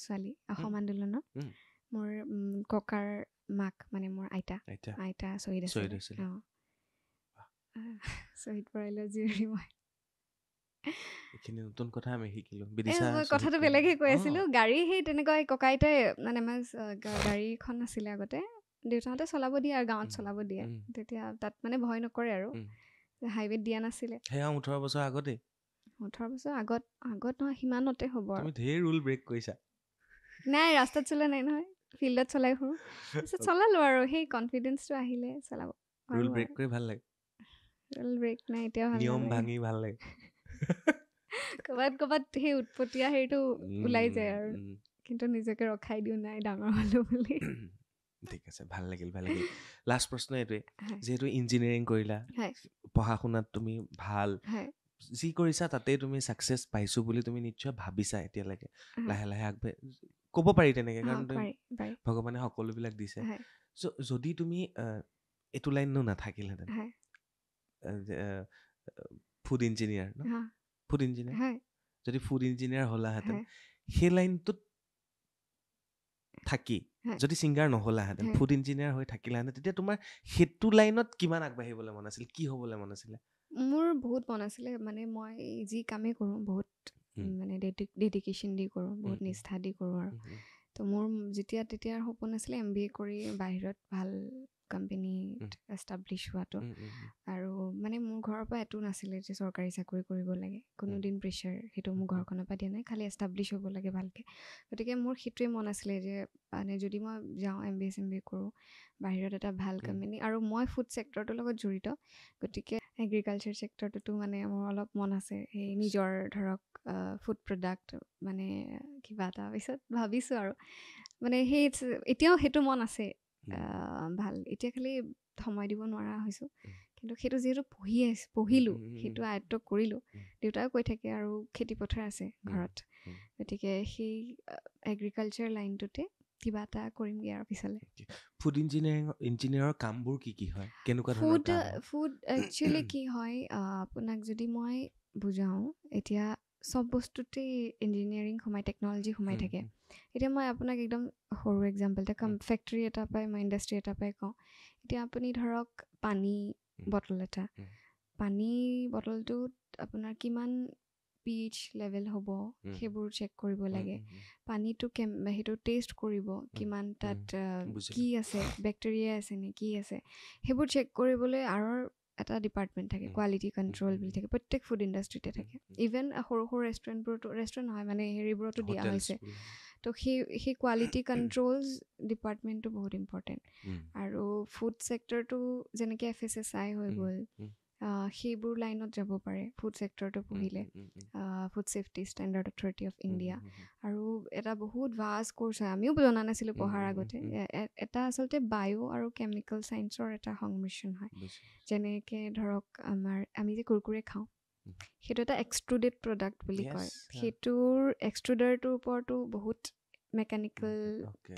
ছোৱালী অসম আন্দোলনৰ মোৰ ককাৰ মাক মানে মোৰ আইতা শ্বহীদ আছিলে শ্বহীদ পৰিয়ালৰ জীয়ৰী মই এইখিনি নতুন কথা আমি শিকিলো কথাটো বেলেগে কৈ আছিলো গাড়ী সেই তেনেকুৱা ককা আইতাই মানে আমাৰ গাড়ীখন আছিলে আগতে দেউতাহঁতে চলাব দিয়ে আৰু গাঁৱত চলাব দিয়ে তেতিয়া তাত মানে ভয় নকৰে আৰু হাইৱেত দিয়া নাছিলে 18 বছৰ আগতে 18 বছৰ আগত নহয় সিমানতে হ'ব আৰু তুমি ঢেৰ ৰুল ব্ৰেক কৰিছা নাই ৰাস্তাত চলা নাই নহয় ফিল্ডত চলাই ফুৰো তাৰপিছত চলালো আৰু সেই কনফিডেন্সটো আহিলে চলাব ৰুল ব্ৰেক কৰি ভাল লাগে ৰুল ব্ৰেক নাই এতিয়া ভাল নিয়ম ভাঙি ভাল লাগে ক'বাত সেই উৎপতীয়া হেৰিটো ওলাই যায় আৰু কিন্তু নিজকে ৰখাই দিও নাই ডাঙৰ হলো বুলি ঠিক আছে ভাল লাগিল লাষ্ট প্ৰশ্ন এইটোৱে যিহেতু ইঞ্জিনিয়াৰিং কৰিলা পঢ়া শুনাত তুমি ভাল যি কৰিছা তাতে তুমি ছাকচেছ পাইছো বুলি তুমি নিশ্চয় ভাবিছা এতিয়ালৈকে লাহে লাহে আগবাঢ়ি ক'ব পাৰি তেনেকে কাৰণ ভগৱানে সকলোবিলাক দিছে যদি তুমি এইটো লাইনো নাথাকিলহেঁতেন ফুড ইঞ্জিনিয়াৰ যদি ফুড ইঞ্জিনিয়াৰ হলাহেঁতেন সেই লাইনটোত থাকি যদি ছিংগাৰ নহলাহেঁতেন ফুড ইঞ্জিনিয়াৰ হৈ থাকিলাহেঁতেন তেতিয়া তোমাৰ সেইটো লাইনত কিমান আগবাঢ়িবলৈ মন আছিল কি হ'বলৈ মন আছিলে মোৰ বহুত মন আছিলে মানে মই যি কামেই কৰোঁ বহুত মানে ডেডিকেশ্যন দি কৰোঁ বহুত নিষ্ঠা দি কৰোঁ আৰু তো মোৰ তেতিয়াৰ সপোন আছিলে MBA কৰি বাহিৰত ভাল কোম্পানীত এষ্টাব্লিছ হোৱাটো আৰু মানে মোৰ ঘৰৰ পৰা এইটো নাছিলে যে চৰকাৰী চাকৰি কৰিব লাগে কোনোদিন প্ৰেছাৰ সেইটো মোৰ ঘৰখনৰ পৰা দিয়া নাই খালি এষ্টাব্লিছ হ'ব লাগে ভালকৈ গতিকে মোৰ সেইটোৱে মন আছিলে যে মানে যদি মই যাওঁ MBA কৰোঁ বাহিৰত এটা ভাল কোম্পানী আৰু মই ফুড ছেক্টৰটোৰ লগত জড়িত গতিকে এগ্ৰিকালচাৰ ছেক্টৰটোতো মানে মোৰ অলপ মন আছে সেই নিজৰ ধৰক ফুড প্ৰডাক্ট মানে কিবা এটা পিছত ভাবিছোঁ আৰু মানে সেই এতিয়াও সেইটো মন আছে ভাল এতিয়া খালি সময় দিব নোৱাৰা হৈছোঁ কিন্তু সেইটো যিহেতু পঢ়িলোঁ সেইটো আয়ত্ব কৰিলোঁ দেউতাই কৈ থাকে আৰু খেতি পথাৰ আছে ঘৰত গতিকে সেই এগ্ৰিকালচাৰ লাইনটোতে কিবা এটা কৰিমগৈ আৰু পিছলৈ ফুড ইঞ্জিনিয়াৰৰ কামবোৰ কি হয় কেনেকুৱা ফুড একচুৱেলি কি হয় আপোনাক যদি মই বুজাওঁ এতিয়া চব বস্তুতে ইঞ্জিনিয়াৰিং সোমাই টেকন'লজি সোমাই থাকে এতিয়া মই আপোনাক একদম সৰু এক্সাম্পল এটা ফেক্টৰী এটা পাই মই ইণ্ডাষ্ট্ৰি এটা পাই কওঁ এতিয়া আপুনি ধৰক পানী পানী বটলটোত আপোনাৰ কিমান pH লেভেল হ'ব সেইবোৰ চেক কৰিব লাগে পানীটো সেইটো টেষ্ট কৰিব কিমান তাত কি আছে বেক্টেৰিয়া আছে নে কি আছে সেইবোৰ চেক কৰিবলৈ আৰু এটা ডিপাৰ্টমেণ্ট থাকে কোৱালিটি কণ্ট্ৰল বুলি থাকে প্ৰত্যেক ফুড ইণ্ডাষ্ট্ৰিতে থাকে ইভেন সৰু সৰু ৰেষ্টুৰেণ্ট নহয় মানে হেৰিবোৰতো দিয়া হৈছে তো সেই কোৱালিটি কণ্ট্ৰলছ ডিপাৰ্টমেণ্টটো বহুত ইম্পৰ্টেণ্ট আৰু ফুড ছেক্টৰটো যেনেকৈ FSSAI হৈ গ'ল সেইবোৰ লাইনত যাব পাৰে ফুড ছেক্টৰটো পঢ়িলে food safety standard authority of India আৰু এটা বহুত ভাষ্ট কোৰ্চ হয় আমিও জনা নাছিলোঁ পঢ়াৰ আগতে এটা আচলতে বায়ো আৰু কেমিকেল ছায়েন্সৰ এটা সংমিশ্ৰণ হয় যেনেকৈ ধৰক আমি যে কুৰকুৰে খাওঁ সেইটো এটা এক্সট্ৰুডেড প্ৰডাক্ট বুলি কয় সেইটোৰ এক্সট্ৰুডাৰটোৰ ওপৰতো বহুত মেকানিকেল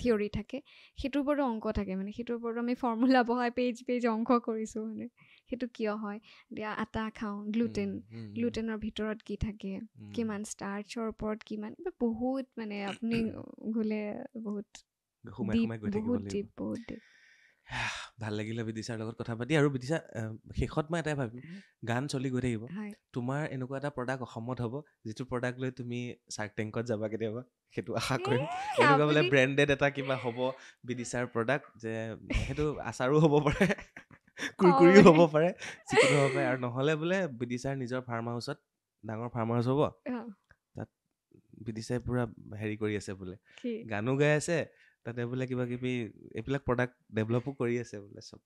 থিয়ৰী থাকে সেইটোৰ ওপৰতো অংক থাকে মানে সেইটোৰ ওপৰতো আমি ফৰ্মুলা বহাই পেজ অংক কৰিছোঁ মানে সেইটো কিয় হয় এতিয়া আটা খাওঁ গ্লুটেনৰ ভিতৰত কি থাকে কিমান ষ্টাৰ্চৰ ওপৰত কিমান বহুত মানে আপুনি গ'লে বহুত ভাল লাগিলে বিদিশাৰ লগত কথা পাতি আৰু বিদিশা শেষত মই এটাই ভাবিম গান চলি গৈ থাকিব তোমাৰ এনেকুৱা এটা প্ৰডাক্ট অসমত হ'ব যিটো প্ৰডাক্ট লৈ তুমি শাৰ্ক টেংকত যাবা কেতিয়াবা সেইটো আশা কৰিম এনেকুৱা বোলে ব্ৰেণ্ডেড এটা কিবা হ'ব বিদিশাৰ প্ৰডাক্ট যে সেইটো আচাৰো হ'ব পাৰে কুৰকুৰিও হ'ব পাৰে যিকোনো হ'ব পাৰে আৰু নহ'লে বোলে বিদিশাৰ নিজৰ ফাৰ্ম হাউচত ডাঙৰ ফাৰ্ম হাউচ হ'ব তাত বিদিশাই পুৰা হেৰি কৰি আছে বোলে গানো গাই আছে তাতে বোলে কিবা কিবি এইবিলাক প্ৰডাক্ট ডেভেলপো কৰি আছে বোলে চব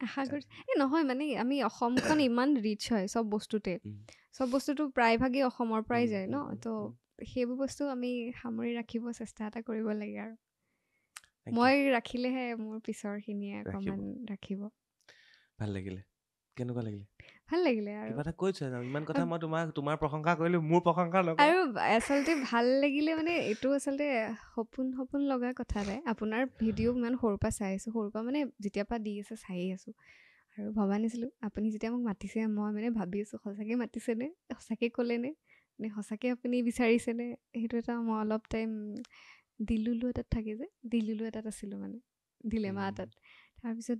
আশা কৰিছোঁ নহয় মানে আমি অসমখন ইমান ৰিচ হয় চব বস্তুতে উম, চব বস্তুটো প্ৰায়ভাগেই অসমৰ পৰাই উম, যায় ন উম, তো উম, সেইবোৰ বস্তু আমি সামৰি ৰাখিব চেষ্টা এটা কৰিব লাগে আৰু thank you, মই ৰাখিলেহে মোৰ পিছৰখিনিয়ে ৰাখিব অকণমান ৰাখিব ভাল লাগিলে কেনেকুৱা লাগিলে ভাল লাগিলে আৰু কিবা এটা কৈছো ইমান কথা মই তোমাৰ প্ৰশংসা কৰিলো মোৰ প্ৰশংসা নকৰা আৰু আচলতে ভাল লাগিলে মানে এইটো আচলতে সপোন সপোন লগা কথা নাই আপোনাৰ ভিডিঅ' ইমান সৰুৰ পৰা চাই আছোঁ সৰুৰ পৰা মানে যেতিয়াৰ পৰা দি আছে চায়েই আছোঁ আৰু ভবা নাছিলোঁ আপুনি যেতিয়া মোক মাতিছে মই মানে ভাবি আছোঁ সঁচাকৈ মাতিছেনে সঁচাকৈ ক'লেনে নে সঁচাকৈ আপুনি বিচাৰিছেনে সেইটো এটা মই অলপ টাইম দিলুলু এটাত থাকে যে দিলুলু এটাত আছিলোঁ মানে ডিলেমা এটাত তাৰপিছত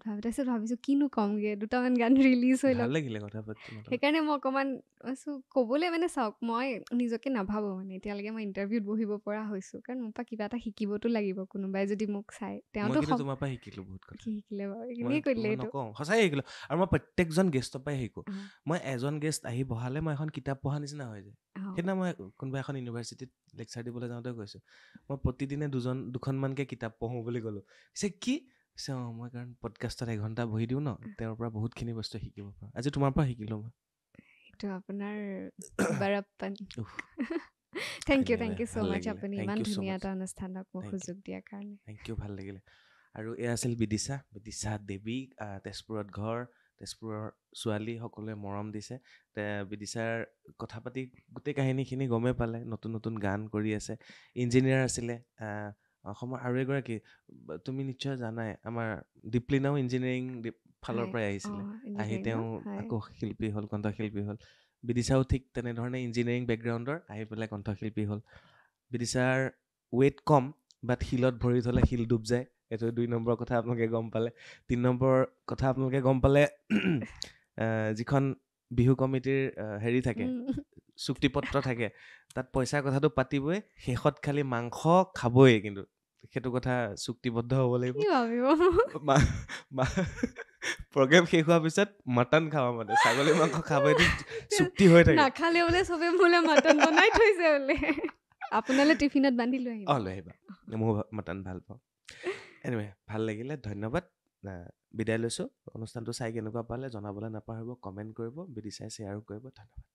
ভাবিছোঁ কিনো ক'মগৈ দুটামান গান ৰিলিজ হৈ ভাল লওক লাগিলে কথা পাতি তোমাৰ লগত। সেইকাৰণে মই অকণমান ক'বলৈ মানে চাওক মই নিজকে নাভাবোঁ মানে এতিয়ালৈকে মই ইণ্টাৰভিউত বহিব পৰা হৈছোঁ কাৰণ মোৰ পৰা কিবা এটা শিকিবতো লাগিব কোনোবাই যদি মোক চাই মই তেওঁতো কিন্তু তোমাৰ পৰা শিকিলো বহুত কথা কি শিকিলে বাৰু মই এনেই কৰিলে এইটো নকওঁ সঁচাই শিকিলো আৰু মই প্ৰত্যেকজন গেষ্টৰ পৰাই শিকো অঁ, মই এজন গেষ্ট আহি বহালে মই এখন কিতাপ পঢ়া নিচিনা হৈ যায় অঁ, সেইদিনা মই কোনোবা এখন ইউনিভাৰ্চিটিত লেকচাৰ দিবলৈ যাওঁতে কৈছোঁ মই প্ৰতিদিনে দুখনমানকৈ কিতাপ পঢ়োঁ বুলি ক'লোঁ পিছে কি পিছে অঁ মই কাৰণ পডকাষ্টত এঘণ্টা বহি দিওঁ ন তেওঁৰ পৰা বহুতখিনি বস্তু শিকিব পাৰোঁ আজি তোমাৰ পৰা শিকিলোঁ মই এইটো আপোনাৰ বৰপ্পন উফ, থেংক ইউ ধন্যবাদ, ছ' ভাল মাছ লাগিলে আপুনি থেংক ইমান ইউ ছ' ধুনীয়া মাছ এটা অনুষ্ঠানক মোক থেংক ইউ সুযোগ দিয়াৰ কাৰণে থেংক ইউ ভাল লাগিলে আৰু এয়া আছিল বিদিশা দেৱী তেজপুৰত ঘৰ তেজপুৰৰ ছোৱালী সকলোৱে মৰম দিছে বিদিশাৰ কথা পাতি গোটেই কাহিনীখিনি গমেই পালে নতুন নতুন গান কৰি আছে ইঞ্জিনিয়াৰ আছিলে অসমৰ আৰু এগৰাকী তুমি নিশ্চয় জানাই আমাৰ দীপলিনাও ইঞ্জিনিয়াৰিং ফালৰ হয় পৰাই আহিছিলে অঁ আহি ইঞ্জিনিয়াৰিং তেওঁ ন হয় আকৌ শিল্পী হ'ল কণ্ঠশিল্পী হ'ল বিদিশাও ঠিক তেনেধৰণে ইঞ্জিনিয়াৰিং বেকগ্ৰাউণ্ডৰ আহি পেলাই কণ্ঠশিল্পী হ'ল বিদিশাৰ ৱেইট কম বাট শিলত ভৰি থ'লে শিল ডুব যায় এইটো 2 নম্বৰ কথা আপোনালোকে গম পালে 3 নম্বৰ কথা আপোনালোকে গম পালে যিখন বিহু কমিটিৰ হেৰি থাকে চুক্তিপত্ৰ থাকে তাত পইচাৰ কথাটো পাতিবই শেষত খালি মাংস খাবই কিন্তু সেইটো কথা চুক্তিবদ্ধ হ'ব লাগিব কি ভাবিব প্ৰগ্ৰেম শেষ হোৱাৰ পিছত মটন খাব মানে ছাগলী মাংস খাব এইটো চুক্তি হৈ থাকে নাখালে বোলে চবে মোলে মাটন বনাই থৈছে বোলে আপোনালৈ টিফিনত বান্ধি লৈ আহিব লৈ আহিবা মই মটন ভাল পাওঁ এনিৱে ভাল লাগিলে ধন্যবাদ বিদায় লৈছোঁ অনুষ্ঠানটো চাই কেনেকুৱা পালে জনাবলৈ নাপাহৰিব কমেণ্ট কৰিব বিদিশাই শ্বেয়াৰো কৰিব ধন্যবাদ